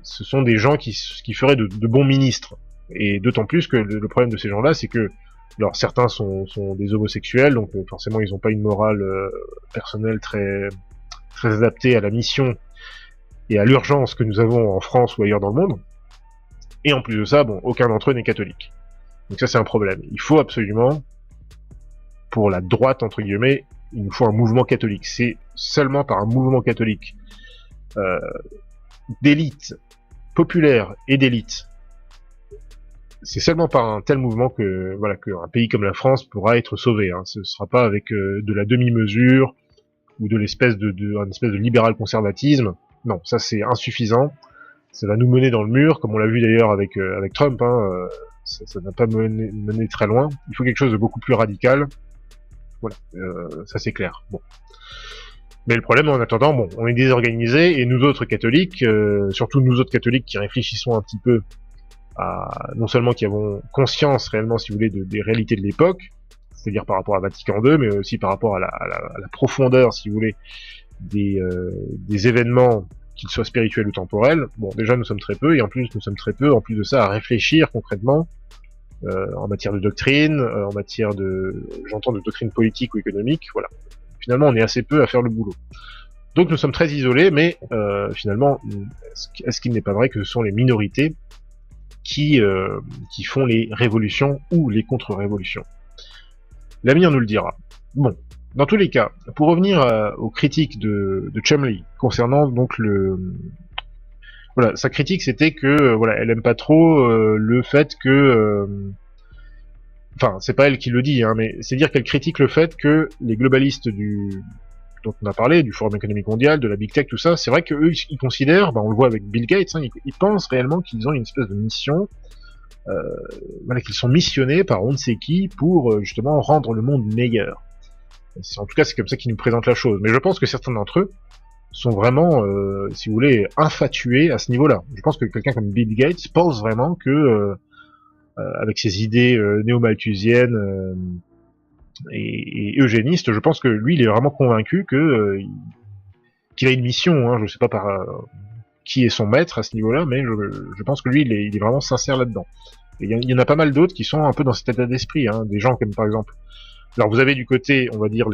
Ce sont des gens qui feraient de bons ministres. Et d'autant plus que le problème de ces gens-là, c'est que, alors certains sont des homosexuels, donc forcément ils n'ont pas une morale personnelle très adaptée à la mission et à l'urgence que nous avons en France ou ailleurs dans le monde. Et en plus de ça, bon, aucun d'entre eux n'est catholique. Donc ça c'est un problème. Il faut absolument, pour la droite entre guillemets, il nous faut un mouvement catholique. C'est seulement par un mouvement catholique d'élite populaire et d'élite, c'est seulement par un tel mouvement que voilà qu'un pays comme la France pourra être sauvé. Hein. Ce ne sera pas avec de la demi-mesure ou de l'espèce un espèce de libéral conservatisme. Non, ça c'est insuffisant. Ça va nous mener dans le mur, comme on l'a vu d'ailleurs avec Trump. Hein. Ça n'a pas mené très loin. Il faut quelque chose de beaucoup plus radical. Voilà, ça c'est clair. Bon. Mais le problème, en attendant, bon, on est désorganisés, et nous autres catholiques, surtout nous autres catholiques qui réfléchissons un petit peu non seulement qui avons conscience réellement, si vous voulez, des réalités de l'époque, c'est-à-dire par rapport à Vatican II, mais aussi par rapport à la profondeur, si vous voulez, des événements, qu'ils soient spirituels ou temporels. Bon, déjà nous sommes très peu, et en plus nous sommes très peu, en plus de ça, à réfléchir concrètement en matière de doctrine, en matière j'entends de doctrine politique ou économique, voilà. Finalement, on est assez peu à faire le boulot. Donc nous sommes très isolés, mais finalement, est-ce qu'il n'est pas vrai que ce sont les minorités qui font les révolutions ou les contre-révolutions? L'avenir nous le dira. Bon, dans tous les cas, pour revenir aux critiques de Chumley concernant donc voilà, sa critique c'était que voilà, elle aime pas trop le fait que enfin, c'est pas elle qui le dit, hein, mais c'est dire qu'elle critique le fait que les globalistes dont on a parlé, du Forum économique mondial, de la Big Tech, tout ça, c'est vrai qu'eux, ils considèrent, on le voit avec Bill Gates, hein, ils pensent réellement qu'ils ont une espèce de mission, voilà, qu'ils sont missionnés par on ne sait qui pour justement rendre le monde meilleur. En tout cas, c'est comme ça qu'ils nous présentent la chose. Mais je pense que certains d'entre eux sont vraiment, si vous voulez, infatués à ce niveau-là. Je pense que quelqu'un comme Bill Gates pense vraiment que, avec ses idées néo-malthusiennes et eugénistes, je pense que lui, il est vraiment convaincu que qu'il a une mission. Hein, je sais pas par qui est son maître à ce niveau-là, mais je pense que lui, il est vraiment sincère là-dedans. Et il y en a pas mal d'autres qui sont un peu dans cet état d'esprit. Hein, des gens comme par exemple. Alors vous avez du côté, on va dire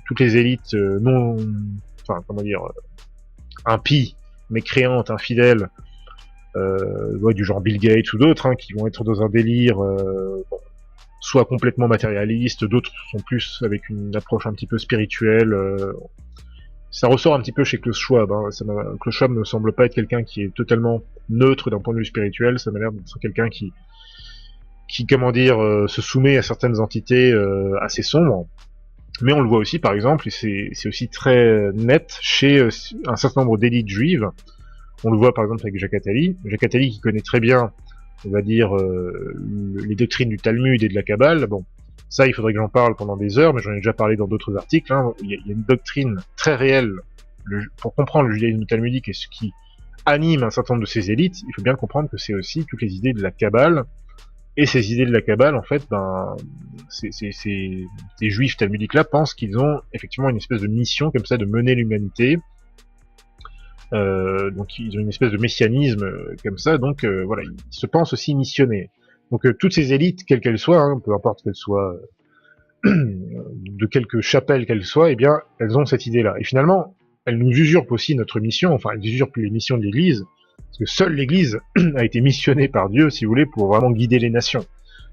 toutes les élites non, enfin comment dire, impies, mécréantes, infidèles, ouais, du genre Bill Gates ou d'autres, hein, qui vont être dans un délire, soit complètement matérialiste, d'autres sont plus avec une approche un petit peu spirituelle. Ça ressort un petit peu chez Klaus Schwab. Hein. Klaus Schwab ne semble pas être quelqu'un qui est totalement neutre d'un point de vue spirituel. Ça m'a l'air d'être quelqu'un qui comment dire, se soumet à certaines entités assez sombres. Mais on le voit aussi, par exemple, et c'est aussi très net chez un certain nombre d'élites juives. On le voit par exemple avec Jacques Attali. Jacques Attali qui connaît très bien, on va dire, les doctrines du Talmud et de la Kabbale. Bon, ça, il faudrait que j'en parle pendant des heures, mais j'en ai déjà parlé dans d'autres articles. Hein. Il y a une doctrine très réelle pour comprendre le judaïsme talmudique et ce qui anime un certain nombre de ces élites. Il faut bien comprendre que c'est aussi toutes les idées de la Kabbale. Et ces idées de la Kabbale, en fait, ces juifs talmudiques-là pensent qu'ils ont effectivement une espèce de mission comme ça de mener l'humanité. Donc ils ont une espèce de messianisme comme ça, donc voilà, ils se pensent aussi missionnés. Donc toutes ces élites, quelles qu'elles soient, hein, peu importe qu'elles soient, de quelque chapelle qu'elles soient, eh bien, elles ont cette idée-là. Et finalement, elles nous usurpent aussi notre mission, enfin, elles usurpent les missions de l'Église, parce que seule l'Église a été missionnée par Dieu, si vous voulez, pour vraiment guider les nations.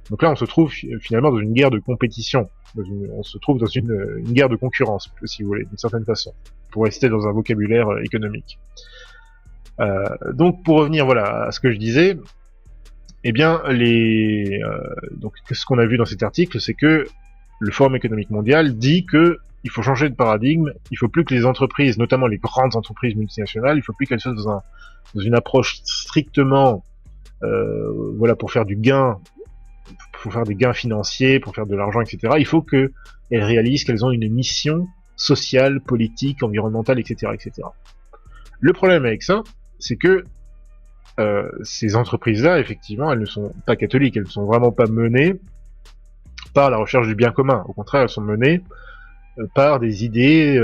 Donc là, on se trouve finalement dans une guerre de compétition, on se trouve dans une guerre de concurrence, si vous voulez, d'une certaine façon, pour rester dans un vocabulaire économique. Donc pour revenir voilà à ce que je disais, eh bien donc ce qu'on a vu dans cet article, c'est que le Forum économique mondial dit que il faut changer de paradigme, il faut plus que les entreprises, notamment les grandes entreprises multinationales, il faut plus qu'elles soient dans une approche strictement voilà pour faire du gain, pour faire des gains financiers, pour faire de l'argent, etc. Il faut qu'elles réalisent qu'elles ont une mission sociale, politique, environnementale, etc., etc. Le problème avec ça, c'est que ces entreprises-là, effectivement, elles ne sont pas catholiques, elles ne sont vraiment pas menées par la recherche du bien commun. Au contraire, elles sont menées par des idées,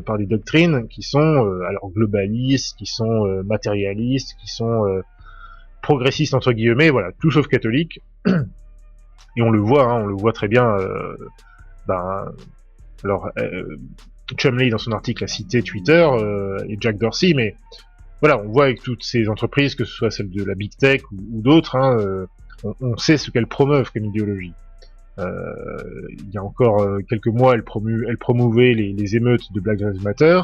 par des doctrines qui sont alors globalistes, qui sont matérialistes, qui sont progressistes entre guillemets, voilà, tout sauf catholiques. Et on le voit, hein, on le voit très bien. Alors, Chumley dans son article a cité Twitter et Jack Dorsey, mais voilà, on voit avec toutes ces entreprises, que ce soit celles de la Big Tech ou d'autres, hein, on sait ce qu'elles promeuvent comme idéologie. Il y a encore quelques mois, elle promouvait les émeutes de Black Lives Matter.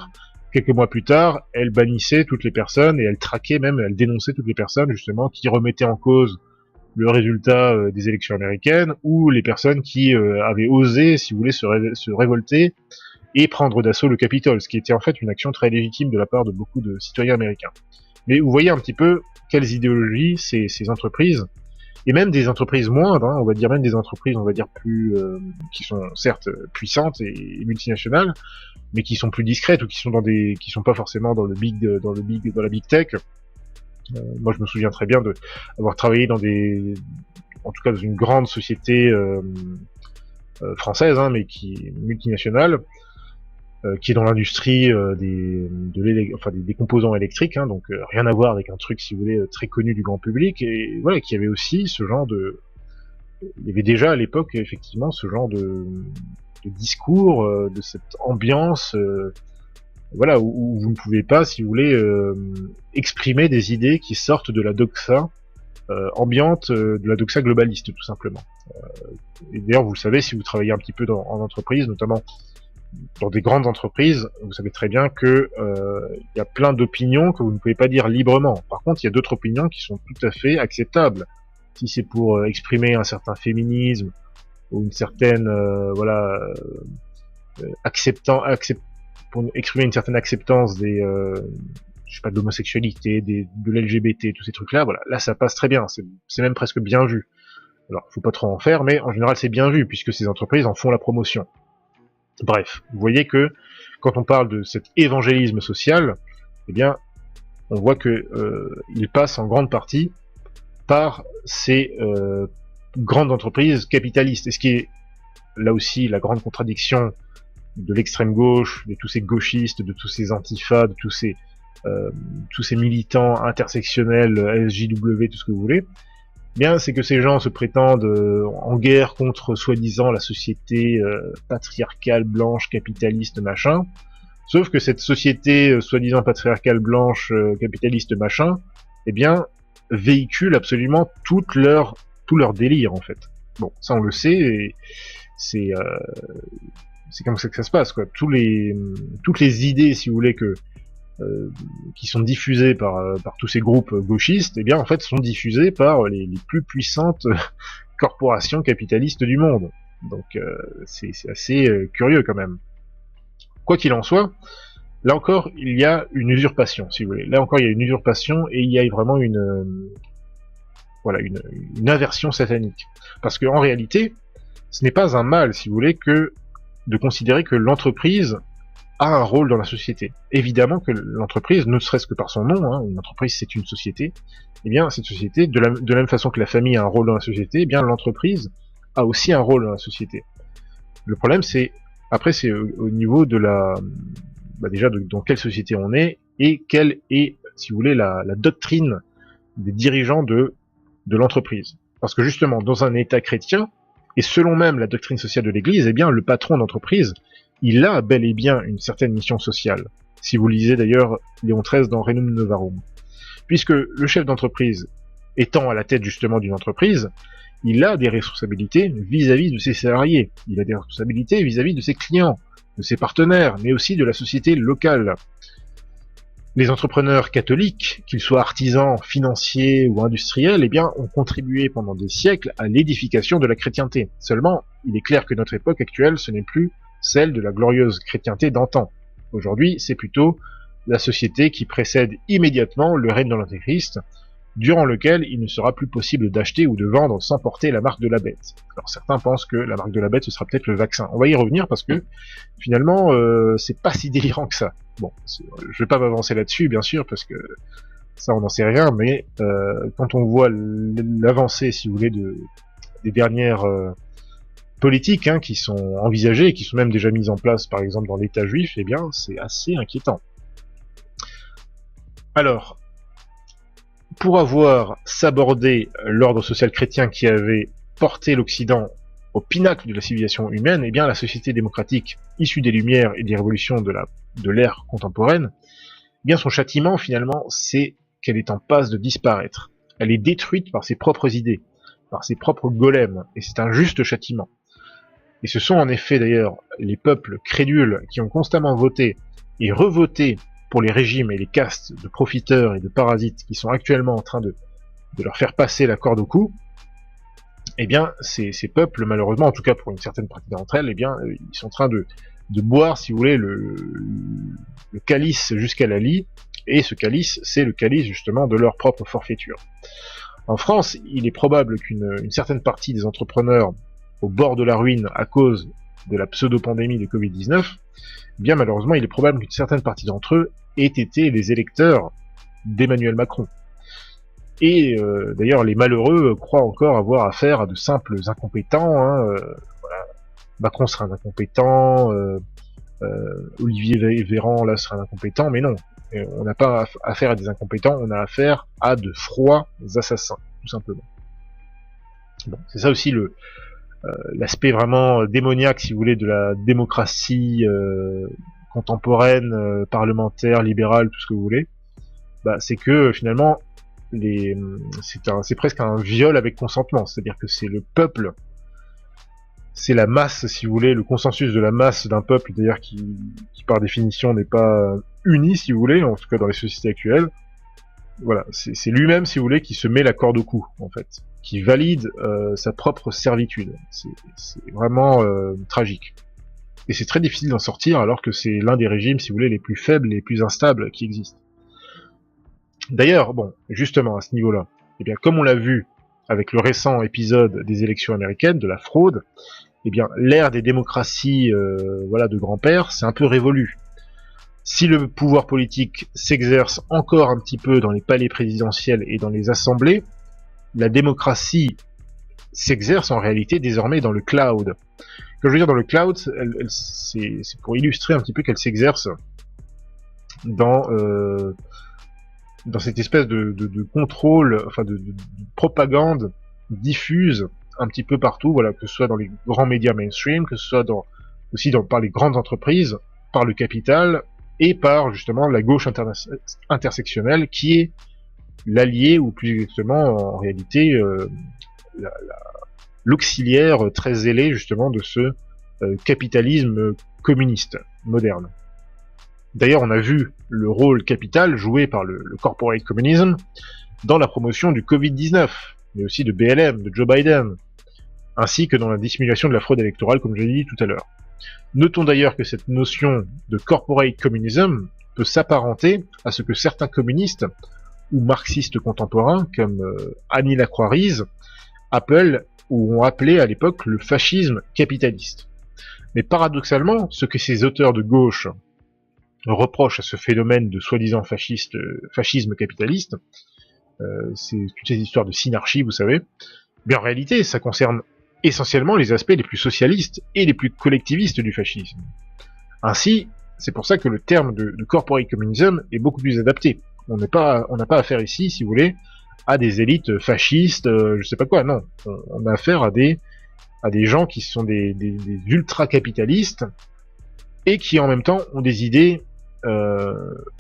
Quelques mois plus tard, elle bannissait toutes les personnes et elle traquait même, elle dénonçait toutes les personnes justement qui remettaient en cause le résultat des élections américaines ou les personnes qui avaient osé, si vous voulez, se révolter et prendre d'assaut le Capitole, ce qui était en fait une action très légitime de la part de beaucoup de citoyens américains. Mais vous voyez un petit peu quelles idéologies ces entreprises, et même des entreprises moindres, hein, on va dire même des entreprises, on va dire plus, qui sont certes puissantes et multinationales, mais qui sont plus discrètes ou qui sont pas forcément dans la big tech. Moi, je me souviens très bien d'avoir travaillé en tout cas dans une grande société française, hein, mais qui est multinationale, qui est dans l'industrie des composants électriques, hein, donc rien à voir avec un truc, si vous voulez, très connu du grand public, et voilà, qui avait aussi ce genre il y avait déjà à l'époque effectivement ce genre de discours, de cette ambiance, voilà, où vous ne pouvez pas, si vous voulez, exprimer des idées qui sortent de la doxa ambiante de la doxa globaliste, tout simplement. Et d'ailleurs, vous le savez, si vous travaillez un petit peu en entreprise, notamment dans des grandes entreprises, vous savez très bien que y a plein d'opinions que vous ne pouvez pas dire librement. Par contre, il y a d'autres opinions qui sont tout à fait acceptables. Si c'est pour exprimer un certain féminisme ou une certaine pour exprimer une certaine acceptance des je sais pas, de l'homosexualité, de l'LGBT, tous ces trucs-là, voilà, là ça passe très bien, c'est même presque bien vu. Alors, faut pas trop en faire, mais en général c'est bien vu, puisque ces entreprises en font la promotion. Bref, vous voyez que quand on parle de cet évangélisme social, eh bien, on voit que il passe en grande partie par ces grandes entreprises capitalistes. Et ce qui est là aussi la grande contradiction de l'extrême gauche, de tous ces gauchistes, de tous ces antifas, de tous ces militants intersectionnels, SJW, tout ce que vous voulez, bien, c'est que ces gens se prétendent en guerre contre soi-disant la société patriarcale, blanche, capitaliste, machin. Sauf que cette société soi-disant patriarcale, blanche, capitaliste, machin, eh bien, véhicule absolument tout leur délire, en fait. Bon, ça on le sait, et c'est comme ça que ça se passe, quoi. Toutes les idées, si vous voulez, qui sont diffusées par tous ces groupes gauchistes, eh bien en fait sont diffusées par les plus puissantes corporations capitalistes du monde. Donc c'est assez curieux quand même. Quoi qu'il en soit, là encore il y a une usurpation, si vous voulez. Là encore il y a une usurpation et il y a vraiment une aversion satanique. Parce qu'en réalité, ce n'est pas un mal, si vous voulez, que de considérer que l'entreprise a un rôle dans la société. Évidemment que l'entreprise, ne serait-ce que par son nom, hein, une entreprise c'est une société, eh bien cette société, de la même façon que la famille a un rôle dans la société, eh bien l'entreprise a aussi un rôle dans la société. Le problème c'est, après c'est au niveau de déjà dans quelle société on est, et quelle est, si vous voulez, la doctrine des dirigeants de l'entreprise. Parce que justement, dans un État chrétien, et selon même la doctrine sociale de l'Église, eh bien le patron d'entreprise, il a bel et bien une certaine mission sociale. Si vous lisez d'ailleurs Léon XIII dans Rerum Novarum. Puisque le chef d'entreprise, étant à la tête justement d'une entreprise, il a des responsabilités vis-à-vis de ses salariés, il a des responsabilités vis-à-vis de ses clients, de ses partenaires, mais aussi de la société locale. Les entrepreneurs catholiques, qu'ils soient artisans, financiers ou industriels, eh bien, ont contribué pendant des siècles à l'édification de la chrétienté. Seulement, il est clair que notre époque actuelle, ce n'est plus celle de la glorieuse chrétienté d'antan. Aujourd'hui, c'est plutôt la société qui précède immédiatement le règne de l'Antéchrist, durant lequel il ne sera plus possible d'acheter ou de vendre sans porter la marque de la bête. Alors certains pensent que la marque de la bête, ce sera peut-être le vaccin. On va y revenir parce que, finalement, c'est pas si délirant que ça. Bon, je vais pas m'avancer là-dessus, bien sûr, parce que ça, on n'en sait rien, mais quand on voit l'avancée, si vous voulez, des dernières politiques qui sont envisagées et qui sont même déjà mises en place, par exemple dans l'État juif, eh bien, c'est assez inquiétant. Alors, pour avoir sabordé l'ordre social chrétien qui avait porté l'Occident au pinacle de la civilisation humaine, eh bien, la société démocratique issue des Lumières et des révolutions de l'ère contemporaine, eh bien, son châtiment, finalement, c'est qu'elle est en passe de disparaître. Elle est détruite par ses propres idées, par ses propres golems, et c'est un juste châtiment. Et ce sont en effet d'ailleurs les peuples crédules qui ont constamment voté et revoté pour les régimes et les castes de profiteurs et de parasites qui sont actuellement en train de leur faire passer la corde au cou. Eh bien, ces peuples, malheureusement, en tout cas pour une certaine partie d'entre elles, eh bien, ils sont en train de boire, si vous voulez, le calice jusqu'à la lie, et ce calice, c'est le calice justement de leur propre forfaiture. En France, il est probable qu'une certaine partie des entrepreneurs au bord de la ruine à cause de la pseudo-pandémie de Covid-19, bien malheureusement, il est probable qu'une certaine partie d'entre eux aient été les électeurs d'Emmanuel Macron. Et d'ailleurs, les malheureux croient encore avoir affaire à de simples incompétents. Voilà. Macron sera un incompétent, Olivier Véran là sera un incompétent, mais non. On n'a pas affaire à des incompétents, on a affaire à de froids assassins, tout simplement. Bon, c'est ça aussi l'aspect vraiment démoniaque, si vous voulez, de la démocratie contemporaine, parlementaire, libérale, tout ce que vous voulez. Bah, c'est que finalement, c'est presque un viol avec consentement, c'est-à-dire que c'est le peuple, c'est la masse, si vous voulez, le consensus de la masse d'un peuple, d'ailleurs qui par définition n'est pas uni, si vous voulez, en tout cas dans les sociétés actuelles. Voilà, c'est lui-même, si vous voulez, qui se met la corde au cou, en fait, qui valide sa propre servitude. C'est vraiment tragique. Et c'est très difficile d'en sortir, alors que c'est l'un des régimes, si vous voulez, les plus faibles et les plus instables qui existent. D'ailleurs, bon, justement, à ce niveau-là, eh bien, comme on l'a vu avec le récent épisode des élections américaines, de la fraude, eh bien, l'ère des démocraties, voilà, de grand-père, c'est un peu révolu. Si le pouvoir politique s'exerce encore un petit peu dans les palais présidentiels et dans les assemblées, la démocratie s'exerce en réalité désormais dans le cloud. Quand je veux dire dans le cloud, c'est pour illustrer un petit peu qu'elle s'exerce dans cette espèce de contrôle, enfin de propagande diffuse un petit peu partout, voilà, que ce soit dans les grands médias mainstream, que ce soit par les grandes entreprises, par le capital, et par justement la gauche intersectionnelle qui est l'allié, ou plus exactement en réalité l'auxiliaire très zélé justement de ce capitalisme communiste moderne. D'ailleurs, on a vu le rôle capital joué par le corporate communism dans la promotion du Covid-19, mais aussi de BLM, de Joe Biden, ainsi que dans la dissimulation de la fraude électorale, comme je l'ai dit tout à l'heure. Notons d'ailleurs que cette notion de corporate communism peut s'apparenter à ce que certains communistes ou marxistes contemporains, comme Annie Lacroix-Ries, appellent ou ont appelé à l'époque le fascisme capitaliste. Mais paradoxalement, ce que ces auteurs de gauche reprochent à ce phénomène de soi-disant fascisme capitaliste, c'est toutes ces histoires de synarchie, vous savez, mais en réalité, ça concerne essentiellement les aspects les plus socialistes et les plus collectivistes du fascisme. Ainsi, c'est pour ça que le terme de corporate communism est beaucoup plus adapté. On n'a pas affaire ici, si vous voulez, à des élites fascistes, je sais pas quoi, non. On a affaire à des gens qui sont des ultra-capitalistes et qui en même temps ont des idées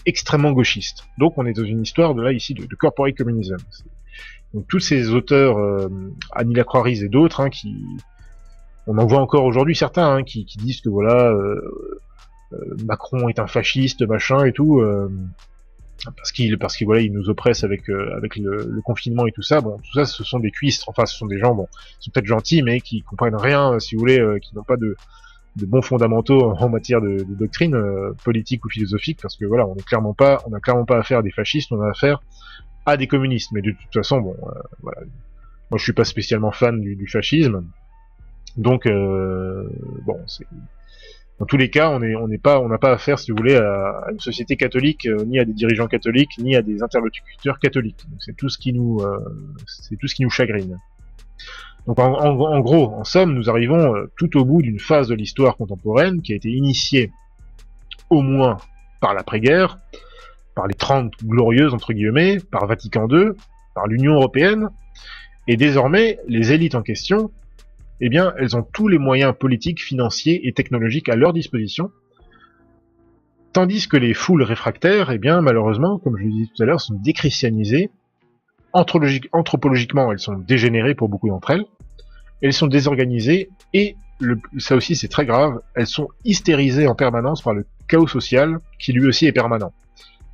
extrêmement gauchistes. Donc on est dans une histoire de corporate communism. Donc tous ces auteurs, Annie Lacroix-Ries et d'autres, on en voit encore aujourd'hui certains qui disent que voilà, Macron est un fasciste, machin et tout, parce qu'il voilà, il nous oppresse avec le confinement et tout ça. Bon, tout ça, ce sont des cuistres. Enfin, ce sont des gens, bon, ils sont peut-être gentils, mais qui comprennent rien, si vous voulez, qui n'ont pas de bons fondamentaux en matière de doctrine politique ou philosophique, parce que voilà, on n'a clairement pas affaire à des fascistes, on a affaire à des communistes. Mais de toute façon, bon, voilà, moi je suis pas spécialement fan du fascisme, donc bon, c'est dans tous les cas, on n'a pas affaire, si vous voulez, à une société catholique, ni à des dirigeants catholiques, ni à des interlocuteurs catholiques. Donc c'est tout ce qui nous chagrine. Donc en gros, en somme, nous arrivons tout au bout d'une phase de l'histoire contemporaine qui a été initiée au moins par l'après-guerre, par les 30 glorieuses, entre guillemets, par Vatican II, par l'Union européenne, et désormais, les élites en question, eh bien, elles ont tous les moyens politiques, financiers et technologiques à leur disposition, tandis que les foules réfractaires, eh bien, malheureusement, comme je le disais tout à l'heure, sont déchristianisées. Anthropologiquement, elles sont dégénérées pour beaucoup d'entre elles, elles sont désorganisées, et ça aussi c'est très grave, elles sont hystérisées en permanence par le chaos social, qui lui aussi est permanent.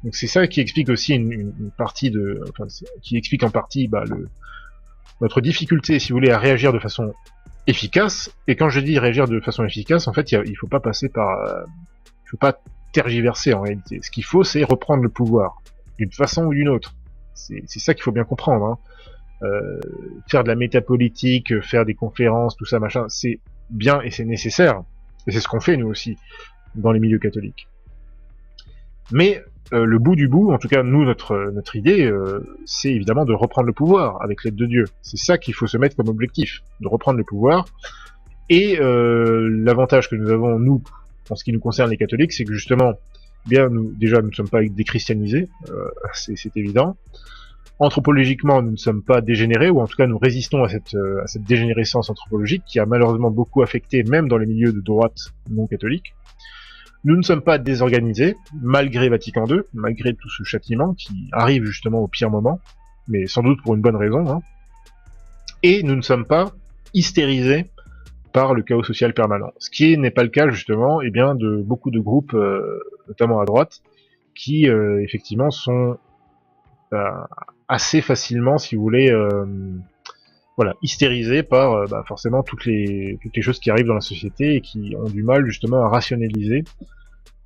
Donc c'est ça qui explique aussi une partie qui explique en partie notre difficulté, si vous voulez, à réagir de façon efficace. Et quand je dis réagir de façon efficace, en fait, il faut pas passer il faut pas tergiverser en réalité. Ce qu'il faut, c'est reprendre le pouvoir d'une façon ou d'une autre. C'est ça qu'il faut bien comprendre. Hein. Faire de la métapolitique, faire des conférences, tout ça, machin, c'est bien et c'est nécessaire. Et c'est ce qu'on fait nous aussi dans les milieux catholiques. Mais le bout du bout, en tout cas nous, notre idée, c'est évidemment de reprendre le pouvoir avec l'aide de Dieu. C'est ça qu'il faut se mettre comme objectif, de reprendre le pouvoir. Et l'avantage que nous avons, nous, en ce qui nous concerne les catholiques, c'est que justement, bien, nous ne sommes pas déchristianisés, c'est évident. Anthropologiquement, nous ne sommes pas dégénérés, ou en tout cas nous résistons à cette dégénérescence anthropologique qui a malheureusement beaucoup affecté même dans les milieux de droite non catholiques. Nous ne sommes pas désorganisés, malgré Vatican II, malgré tout ce châtiment qui arrive justement au pire moment. mais sans doute pour une bonne raison, hein. Et nous ne sommes pas hystérisés par le chaos social permanent. Ce qui n'est pas le cas justement, eh bien, de beaucoup de groupes, notamment à droite, qui effectivement sont assez facilement, si vous voulez, voilà, hystérisés par forcément toutes les choses qui arrivent dans la société et qui ont du mal justement à rationaliser,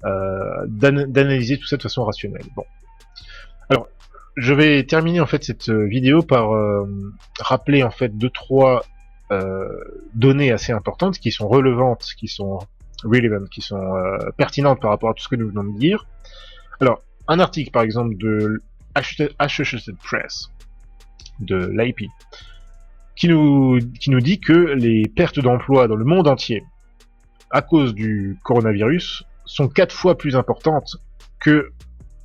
d'analyser tout ça de façon rationnelle. Bon, alors je vais terminer en fait cette vidéo par rappeler en fait deux trois données assez importantes qui sont relevantes, qui sont relevant, qui sont pertinentes par rapport à tout ce que nous venons de dire. Alors, un article par exemple de Associated Press, de l'IP, qui nous dit que les pertes d'emploi dans le monde entier à cause du coronavirus sont 4 fois plus importantes que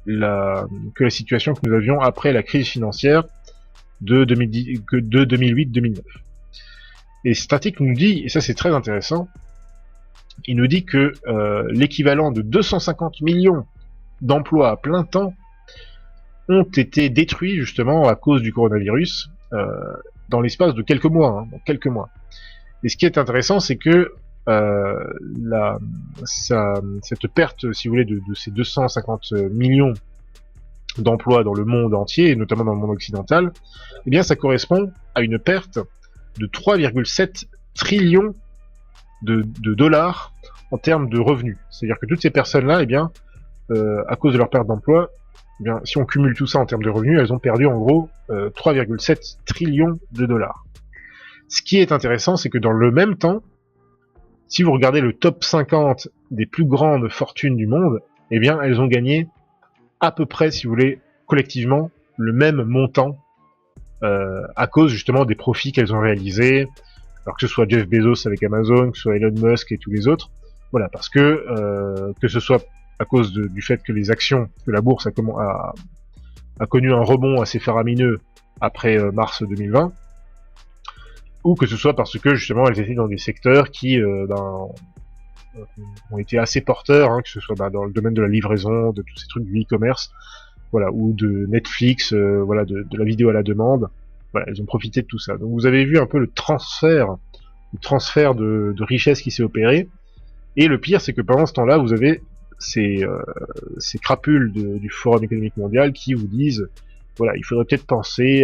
la situation que nous avions après la crise financière de 2008-2009. Et cet article nous dit, et ça c'est très intéressant, il nous dit que l'équivalent de 250 millions d'emplois à plein temps ont été détruits justement à cause du coronavirus dans l'espace de quelques mois, hein, donc quelques mois. Et ce qui est intéressant, c'est que cette perte, si vous voulez, de ces 250 millions d'emplois dans le monde entier, et notamment dans le monde occidental, eh bien ça correspond à une perte de 3,7 trillions de dollars en termes de revenus. C'est-à-dire que toutes ces personnes-là, eh bien, à cause de leur perte d'emploi, eh bien, si on cumule tout ça en termes de revenus, elles ont perdu en gros 3,7 trillions de dollars. Ce qui est intéressant, c'est que dans le même temps, si vous regardez le top 50 des plus grandes fortunes du monde, eh bien, elles ont gagné à peu près, si vous voulez, collectivement, le même montant à cause justement des profits qu'elles ont réalisés, alors que ce soit Jeff Bezos avec Amazon, que ce soit Elon Musk et tous les autres, voilà, parce que ce soit à cause du fait que les actions, que la bourse a connu un rebond assez faramineux après mars 2020, ou que ce soit parce que justement elles étaient dans des secteurs qui ont été assez porteurs, hein, que ce soit dans le domaine de la livraison, de tous ces trucs du e-commerce, voilà, ou de Netflix, voilà, de la vidéo à la demande. Voilà, elles ont profité de tout ça. Donc vous avez vu un peu le transfert de richesse qui s'est opéré. Et le pire, c'est que pendant ce temps-là, vous avez ces crapules du Forum économique mondial qui vous disent, voilà, il faudrait peut-être penser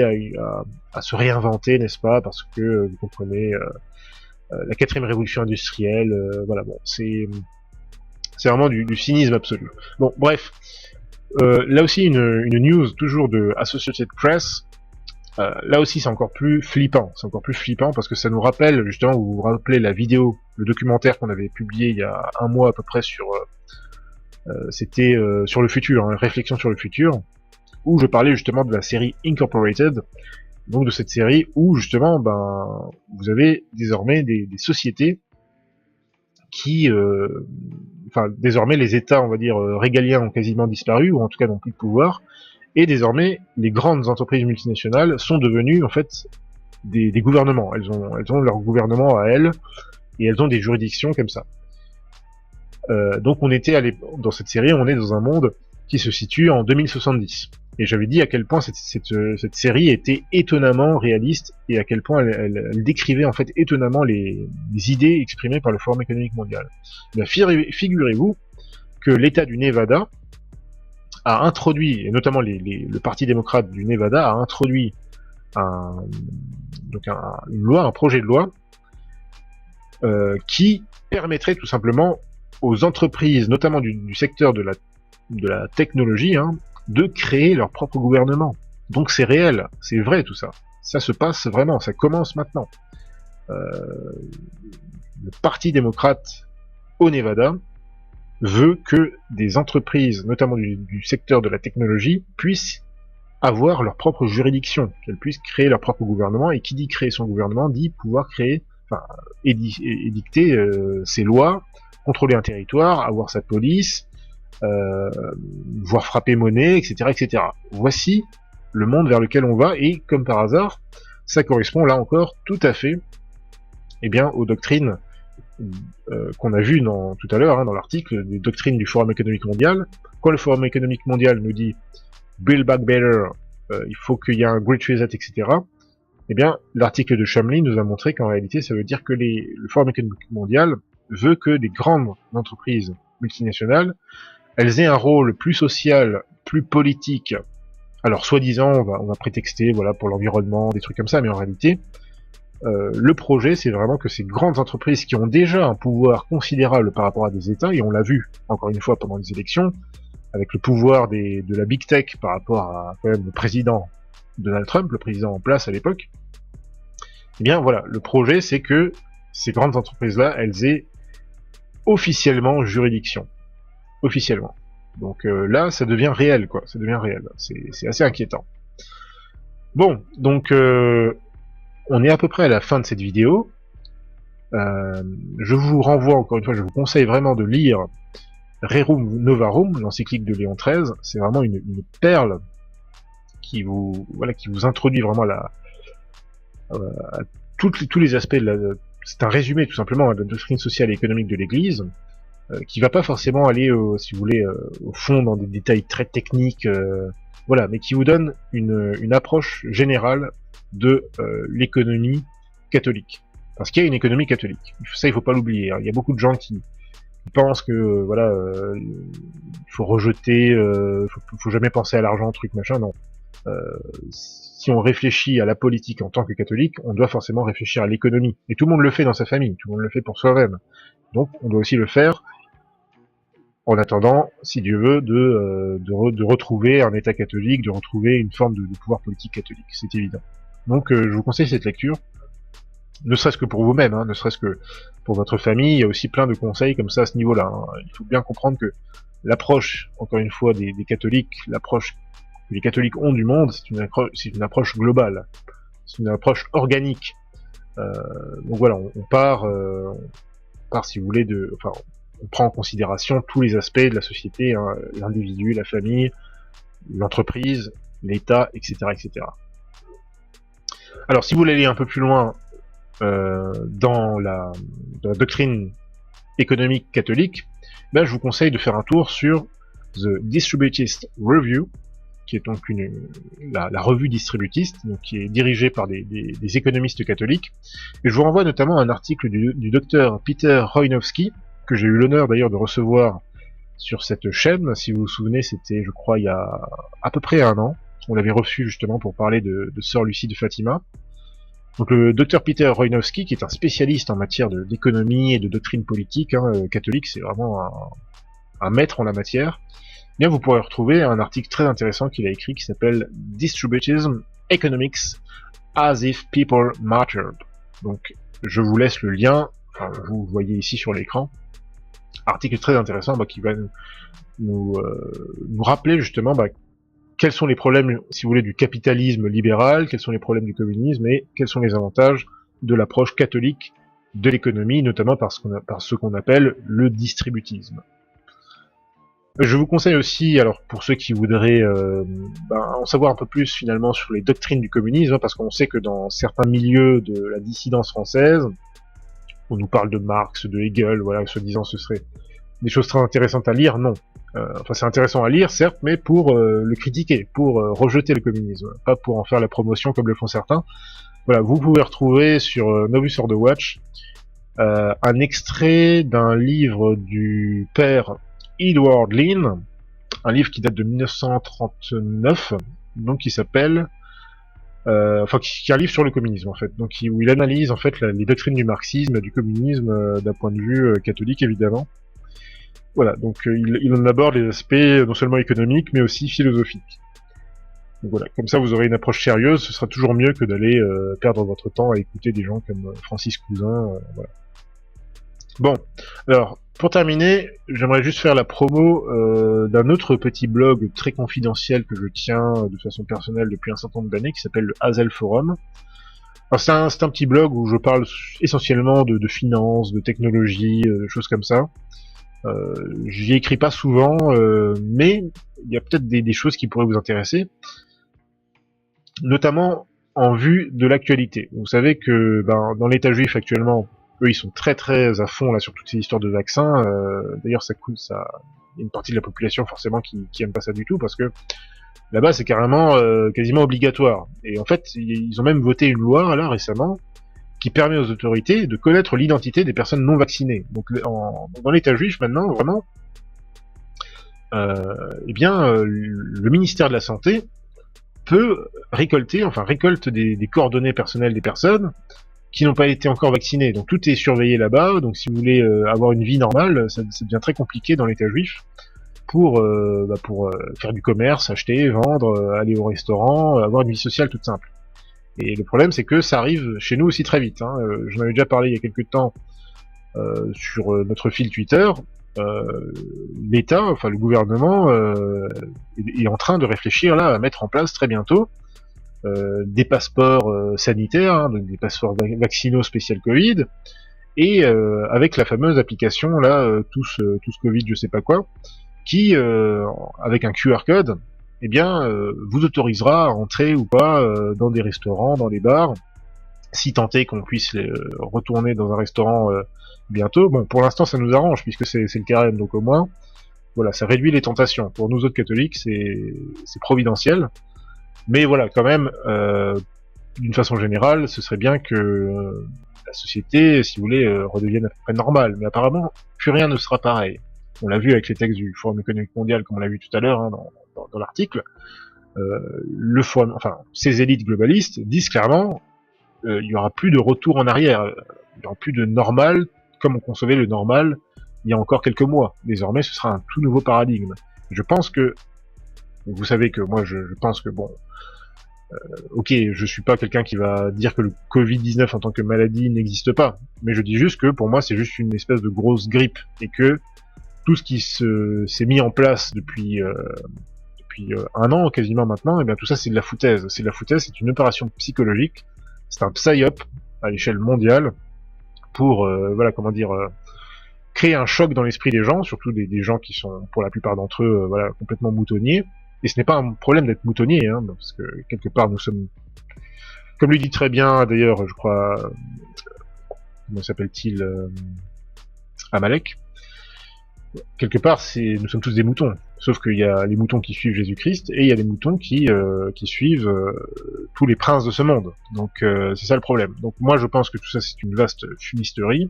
à se réinventer, n'est-ce pas, parce que vous comprenez la 4e révolution industrielle, voilà, bon, c'est vraiment du cynisme absolu. Bon, bref, là aussi une news toujours de Associated Press. Là aussi c'est encore plus flippant, parce que ça nous rappelle justement, vous vous rappelez la vidéo, le documentaire qu'on avait publié il y a un mois à peu près sur c'était sur le futur, hein, réflexion sur le futur, où je parlais justement de la série Incorporated, donc de cette série où justement vous avez désormais des sociétés qui enfin désormais les États, on va dire régaliens, ont quasiment disparu, ou en tout cas n'ont plus de pouvoir, et désormais les grandes entreprises multinationales sont devenues en fait des gouvernements. Elles ont leur gouvernement à elles, et elles ont des juridictions comme ça. Donc on était dans cette série, on est dans un monde qui se situe en 2070. Et j'avais dit à quel point cette série était étonnamment réaliste, et à quel point elle décrivait en fait étonnamment les idées exprimées par le Forum économique mondial. Bien, figurez-vous que l'État du Nevada a introduit, et notamment le Parti démocrate du Nevada a introduit une loi, un projet de loi qui permettrait tout simplement aux entreprises, notamment du secteur de la technologie, hein, de créer leur propre gouvernement. Donc c'est réel, c'est vrai tout ça. Ça se passe vraiment, ça commence maintenant. Le Parti démocrate au Nevada veut que des entreprises, notamment du secteur de la technologie, puissent avoir leur propre juridiction, qu'elles puissent créer leur propre gouvernement, et qui dit créer son gouvernement dit pouvoir créer, enfin, édicter ses lois, contrôler un territoire, avoir sa police, voire frapper monnaie, etc., etc. Voici le monde vers lequel on va, et comme par hasard, ça correspond là encore tout à fait, eh bien, aux doctrines qu'on a vues tout à l'heure, hein, dans l'article, des doctrines du Forum économique mondial. Quand le Forum économique mondial nous dit Build Back Better, il faut qu'il y ait un Great Reset, etc. Eh bien, l'article de Chomley nous a montré qu'en réalité, ça veut dire que le Forum économique mondial veut que les grandes entreprises multinationales, elles aient un rôle plus social, plus politique. Alors, soi-disant, on va prétexter, voilà, pour l'environnement, des trucs comme ça, mais en réalité, le projet, c'est vraiment que ces grandes entreprises qui ont déjà un pouvoir considérable par rapport à des États, et on l'a vu, encore une fois, pendant les élections, avec le pouvoir de la Big Tech par rapport à, quand même, le président Donald Trump, le président en place à l'époque, eh bien, voilà, le projet, c'est que ces grandes entreprises-là, elles aient officiellement juridiction. Officiellement. Donc là, ça devient réel, quoi. Ça devient réel. C'est assez inquiétant. Bon, donc on est à peu près à la fin de cette vidéo. Je vous renvoie, encore une fois, je vous conseille vraiment de lire Rerum Novarum, l'encyclique de Léon XIII. C'est vraiment une perle qui vous, voilà, qui vous introduit vraiment à tous les aspects de la... C'est un résumé, tout simplement, de la doctrine sociale et économique de l'Église, qui va pas forcément aller, si vous voulez, au fond dans des détails très techniques, voilà, mais qui vous donne une approche générale de l'économie catholique. Parce qu'il y a une économie catholique. Ça, il faut pas l'oublier. Hein. Il y a beaucoup de gens qui pensent que voilà, il faut rejeter, faut jamais penser à l'argent, truc machin. Non. Si on réfléchit à la politique en tant que catholique, on doit forcément réfléchir à l'économie. Et tout le monde le fait dans sa famille. Tout le monde le fait pour soi-même. Donc, on doit aussi le faire en attendant, si Dieu veut, de retrouver un État catholique, de retrouver une forme de pouvoir politique catholique, c'est évident. Donc je vous conseille cette lecture, ne serait-ce que pour vous-même, hein, ne serait-ce que pour votre famille, il y a aussi plein de conseils comme ça à ce niveau-là. Hein. Il faut bien comprendre que l'approche, encore une fois, des catholiques, l'approche que les catholiques ont du monde, c'est une approche globale, c'est une approche organique. Donc voilà, on part, si vous voulez, on prend en considération tous les aspects de la société, hein, l'individu, la famille, l'entreprise, l'État, etc., etc. Alors, si vous voulez aller un peu plus loin dans la doctrine économique catholique, ben, je vous conseille de faire un tour sur The Distributist Review, qui est donc la revue distributiste, donc qui est dirigée par des économistes catholiques. Et je vous renvoie notamment à un article du docteur Peter Roynowski, que j'ai eu l'honneur d'ailleurs de recevoir sur cette chaîne. Si vous vous souvenez, c'était, je crois, il y a à peu près 1 an. On l'avait reçu justement pour parler de Sœur Lucie de Fatima. Donc le docteur Peter Roynowski, qui est un spécialiste en matière d'économie et de doctrine politique, hein, catholique, c'est vraiment un maître en la matière. Bien, vous pourrez retrouver un article très intéressant qu'il a écrit qui s'appelle Distributism Economics as if people mattered. Donc je vous laisse le lien, enfin, vous voyez ici sur l'écran. Article très intéressant qui va nous rappeler justement quels sont les problèmes, si vous voulez, du capitalisme libéral, quels sont les problèmes du communisme et quels sont les avantages de l'approche catholique de l'économie, notamment par ce qu'on appelle le distributisme. Je vous conseille aussi, alors pour ceux qui voudraient en savoir un peu plus finalement sur les doctrines du communisme, hein, parce qu'on sait que dans certains milieux de la dissidence française, on nous parle de Marx, de Hegel, voilà, soi-disant ce serait des choses très intéressantes à lire, non. Enfin c'est intéressant à lire, certes, mais pour le critiquer, pour rejeter le communisme, pas pour en faire la promotion comme le font certains. Voilà, vous pouvez retrouver sur Novus Ordo Watch un extrait d'un livre du père Edward Lean, un livre qui date de 1939, donc qui s'appelle qui est un livre sur le communisme en fait, donc où il analyse en fait les doctrines du marxisme, du communisme d'un point de vue catholique évidemment. Voilà, donc il en aborde les aspects non seulement économiques mais aussi philosophiques. Donc voilà, comme ça vous aurez une approche sérieuse, ce sera toujours mieux que d'aller perdre votre temps à écouter des gens comme Francis Cousin, voilà. Bon, alors, pour terminer, j'aimerais juste faire la promo d'un autre petit blog très confidentiel que je tiens de façon personnelle depuis un certain nombre d'années, qui s'appelle le Hazel Forum. Alors c'est un petit blog où je parle essentiellement de finance, de technologie, de choses comme ça. J'y écris pas souvent, mais il y a peut-être des choses qui pourraient vous intéresser, notamment en vue de l'actualité. Vous savez que dans l'État juif actuellement, eux ils sont très très à fond là sur toutes ces histoires de vaccins. D'ailleurs il y a une partie de la population forcément qui aime pas ça du tout, parce que Là-bas, c'est carrément quasiment obligatoire. Et en fait, ils ont même voté une loi là récemment qui permet aux autorités de connaître l'identité des personnes non vaccinées. Donc, dans l'État juif maintenant, vraiment, le ministère de la Santé peut récolte des coordonnées personnelles des personnes qui n'ont pas été encore vaccinées. Donc tout est surveillé là-bas. Donc si vous voulez avoir une vie normale, ça devient très compliqué dans l'État juif pour faire du commerce, acheter, vendre, aller au restaurant, avoir une vie sociale toute simple. Et le problème, c'est que ça arrive chez nous aussi très vite. Hein. J'en avais déjà parlé il y a quelques temps sur notre fil Twitter. L'État, enfin le gouvernement, est en train de réfléchir là à mettre en place très bientôt des passeports sanitaires, hein, donc des passeports vaccinaux spécial Covid, et avec la fameuse application là, tous Covid, je sais pas quoi, qui, avec un QR code, eh bien, vous autorisera à entrer ou pas dans des restaurants, dans les bars, si tant est qu'on puisse retourner dans un restaurant bientôt. Bon, pour l'instant, ça nous arrange puisque c'est le carême, donc au moins, voilà, ça réduit les tentations. Pour nous autres catholiques, c'est providentiel. Mais voilà, quand même, d'une façon générale, ce serait bien que la société, si vous voulez, redevienne à peu près normale. Mais apparemment, plus rien ne sera pareil. On l'a vu avec les textes du Forum économique mondial, comme on l'a vu tout à l'heure hein, dans l'article. Ces élites globalistes disent clairement, il y aura plus de retour en arrière. Il y aura plus de normal comme on concevait le normal il y a encore quelques mois. Désormais, ce sera un tout nouveau paradigme. Je pense que, vous savez que moi, je pense que bon. Ok, je suis pas quelqu'un qui va dire que le Covid-19 en tant que maladie n'existe pas, mais je dis juste que pour moi c'est juste une espèce de grosse grippe et que tout ce qui s'est mis en place depuis un an quasiment maintenant, et bien tout ça c'est de la foutaise. C'est de la foutaise, c'est une opération psychologique, c'est un psyop à l'échelle mondiale pour créer un choc dans l'esprit des gens, surtout des gens qui sont pour la plupart d'entre eux complètement moutonniers. Et ce n'est pas un problème d'être moutonnier, hein, parce que quelque part nous sommes, comme lui dit très bien d'ailleurs, je crois, comment s'appelle-t-il, Amalek. Quelque part, nous sommes tous des moutons, sauf qu'il y a les moutons qui suivent Jésus-Christ et il y a les moutons qui suivent tous les princes de ce monde. Donc c'est ça le problème. Donc moi je pense que tout ça c'est une vaste fumisterie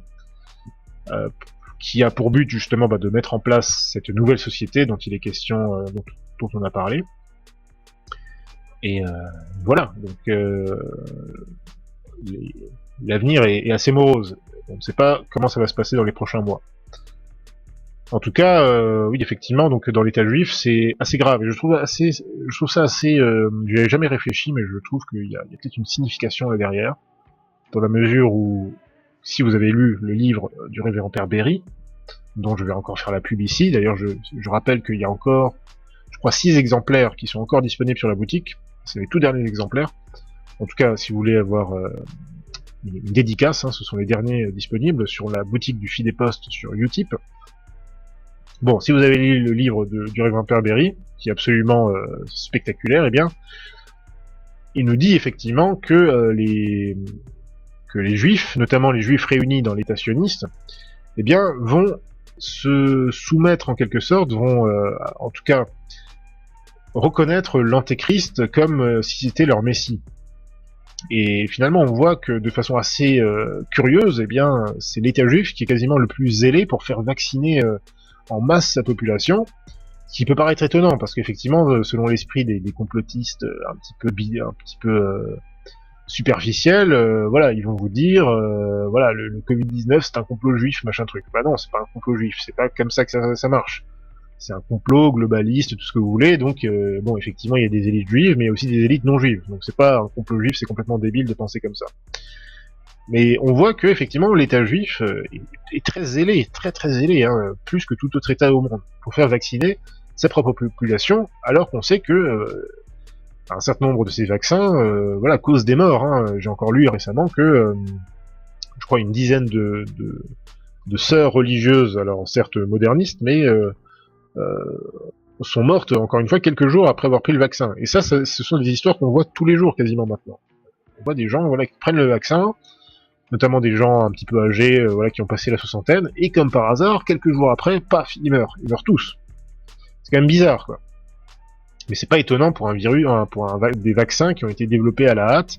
qui a pour but justement de mettre en place cette nouvelle société dont il est question, dont on a parlé. Et voilà, donc l'avenir est assez morose. On ne sait pas comment ça va se passer dans les prochains mois. En tout cas, oui, effectivement, donc dans l'État juif, c'est assez grave. Et je trouve ça assez. J'y avais jamais réfléchi, mais je trouve qu'il y a peut-être une signification là derrière, dans la mesure où, si vous avez lu le livre du révérend Père Berry, dont je vais encore faire la pub ici. D'ailleurs, je rappelle qu'il y a encore, je crois, 6 exemplaires qui sont encore disponibles sur la boutique. C'est les tout derniers exemplaires. En tout cas, si vous voulez avoir une dédicace, hein, ce sont les derniers disponibles sur la boutique du Fidé Poste sur Utip. Bon, si vous avez lu le livre du révérend Père Berry, qui est absolument spectaculaire, eh bien, il nous dit effectivement que les Juifs, notamment les Juifs réunis dans l'État sioniste, eh bien, vont se soumettre en quelque sorte, vont en tout cas reconnaître l'Antéchrist comme si c'était leur Messie. Et finalement, on voit que de façon assez curieuse, eh bien, c'est l'État juif qui est quasiment le plus zélé pour faire vacciner en masse sa population, ce qui peut paraître étonnant, parce qu'effectivement, selon l'esprit des complotistes un petit peu superficiels, voilà, ils vont vous dire, voilà, le Covid-19 c'est un complot juif, machin truc. Bah non, c'est pas un complot juif, c'est pas comme ça que ça marche. C'est un complot globaliste, tout ce que vous voulez, donc bon, effectivement, il y a des élites juives, mais il y a aussi des élites non juives. Donc c'est pas un complot juif, c'est complètement débile de penser comme ça. Mais on voit que effectivement l'État juif est très zélé, très zélé, hein, plus que tout autre État au monde, pour faire vacciner sa propre population, alors qu'on sait que un certain nombre de ces vaccins, voilà, causent des morts. Hein. J'ai encore lu récemment que, je crois, une dizaine de sœurs religieuses, alors certes modernistes, mais sont mortes, encore une fois, quelques jours après avoir pris le vaccin. Et ça, ce sont des histoires qu'on voit tous les jours quasiment maintenant. On voit des gens, voilà, qui prennent le vaccin, notamment des gens un petit peu âgés, voilà, qui ont passé la soixantaine, et comme par hasard, quelques jours après, paf, ils meurent tous. C'est quand même bizarre, quoi. Mais c'est pas étonnant pour un virus, des vaccins qui ont été développés à la hâte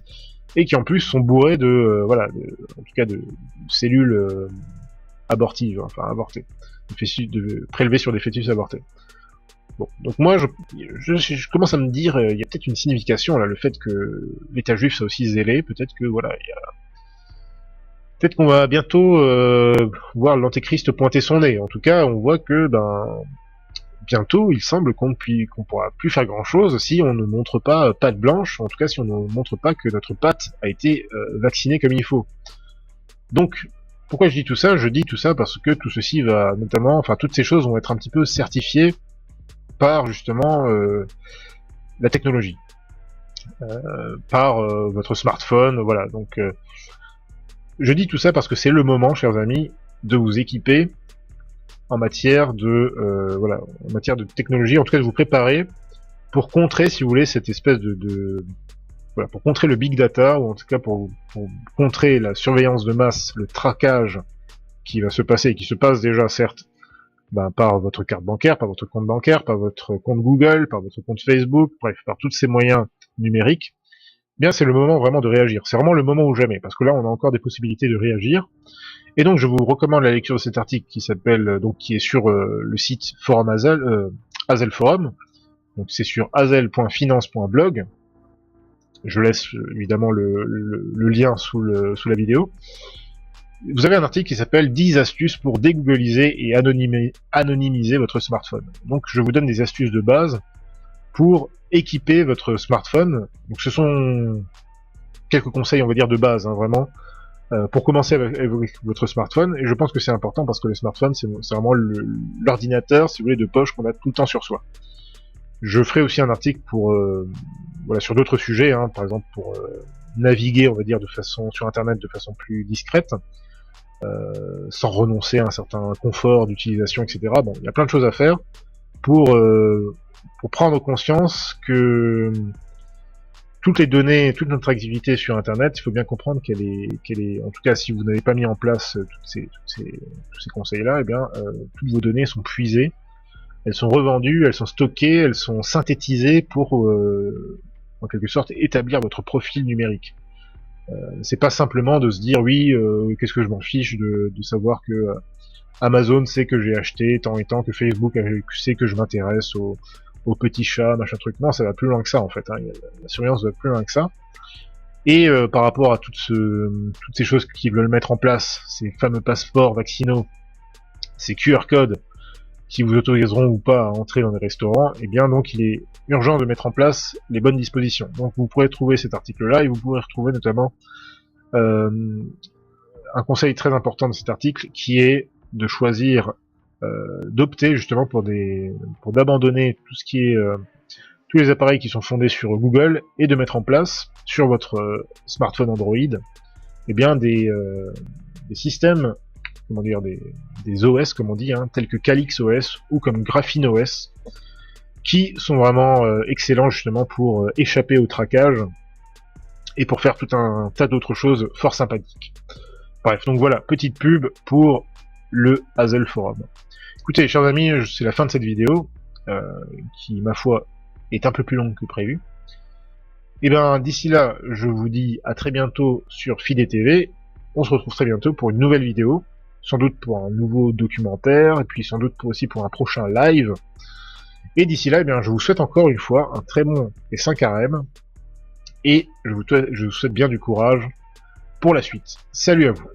et qui en plus sont bourrés de, en tout cas de cellules abortives, enfin avortées, prélevées sur des fœtus avortés. Bon, donc moi, je commence à me dire, il y a peut-être une signification là, le fait que l'État juif soit aussi zélé, peut-être que voilà, peut-être qu'on va bientôt voir l'Antéchrist pointer son nez. En tout cas, on voit que bientôt, il semble qu'on pourra plus faire grand-chose si on ne montre pas patte blanche, en tout cas si on ne montre pas que notre patte a été vaccinée comme il faut. Donc, pourquoi je dis tout ça? Je dis tout ça parce que tout ceci va notamment, enfin toutes ces choses vont être un petit peu certifiées par justement la technologie, par votre smartphone, voilà. Donc, je dis tout ça parce que c'est le moment, chers amis, de vous équiper en matière de en matière de technologie, en tout cas de vous préparer pour contrer, si vous voulez, cette espèce pour contrer le big data, ou en tout cas pour contrer la surveillance de masse, le traquage qui va se passer, et qui se passe déjà certes, par votre carte bancaire, par votre compte bancaire, par votre compte Google, par votre compte Facebook, bref, par tous ces moyens numériques. Bien, c'est le moment vraiment de réagir. C'est vraiment le moment ou jamais, parce que là, on a encore des possibilités de réagir. Et donc, je vous recommande la lecture de cet article qui s'appelle, qui est sur le site Forum Hazel Forum. Donc, c'est sur hazel.finance.blog. Je laisse évidemment le lien sous la vidéo. Vous avez un article qui s'appelle 10 astuces pour dégoogliser et anonymiser votre smartphone. Donc je vous donne des astuces de base pour équiper votre smartphone. Donc ce sont quelques conseils, on va dire, de base, hein, vraiment, pour commencer avec votre smartphone. Et je pense que c'est important parce que le smartphone, c'est vraiment l'ordinateur, si vous voulez, de poche qu'on a tout le temps sur soi. Je ferai aussi un article pour sur d'autres sujets, hein, par exemple pour naviguer, on va dire, sur Internet de façon plus discrète, sans renoncer à un certain confort d'utilisation, etc. Bon, il y a plein de choses à faire pour prendre conscience que toutes les données, toute notre activité sur Internet, il faut bien comprendre qu'elle est, en tout cas, si vous n'avez pas mis en place tous ces conseils-là, eh bien, toutes vos données sont puisées, elles sont revendues, elles sont stockées, elles sont synthétisées pour, en quelque sorte, établir votre profil numérique. C'est pas simplement de se dire oui, qu'est-ce que je m'en fiche de savoir que Amazon sait que j'ai acheté tant et tant, que Facebook sait que je m'intéresse aux petits chats, machin truc. Non, ça va plus loin que ça en fait. Hein. La surveillance va plus loin que ça. Et par rapport à toutes ces choses qu'ils veulent mettre en place, ces fameux passeports vaccinaux, ces QR codes qui vous autoriseront ou pas à entrer dans les restaurants, eh bien donc il est urgent de mettre en place les bonnes dispositions. Donc vous pourrez trouver cet article-là et vous pourrez retrouver notamment un conseil très important de cet article qui est de choisir, d'opter justement pour d'abandonner tout ce qui est tous les appareils qui sont fondés sur Google et de mettre en place sur votre smartphone Android eh bien des systèmes, comment dire, des OS comme on dit, hein, tels que Calyx OS ou comme Graphene OS, qui sont vraiment excellents justement pour échapper au traquage et pour faire tout un tas d'autres choses fort sympathiques. Bref, donc voilà, petite pub pour le Hazel Forum. Écoutez, chers amis, c'est la fin de cette vidéo, qui, ma foi, est un peu plus longue que prévu. Et bien, d'ici là, je vous dis à très bientôt sur Fidé TV. On se retrouve très bientôt pour une nouvelle vidéo, sans doute pour un nouveau documentaire, et puis sans doute aussi pour un prochain live. Et d'ici là, eh bien, je vous souhaite encore une fois un très bon et saint carême, et je vous souhaite bien du courage pour la suite. Salut à vous.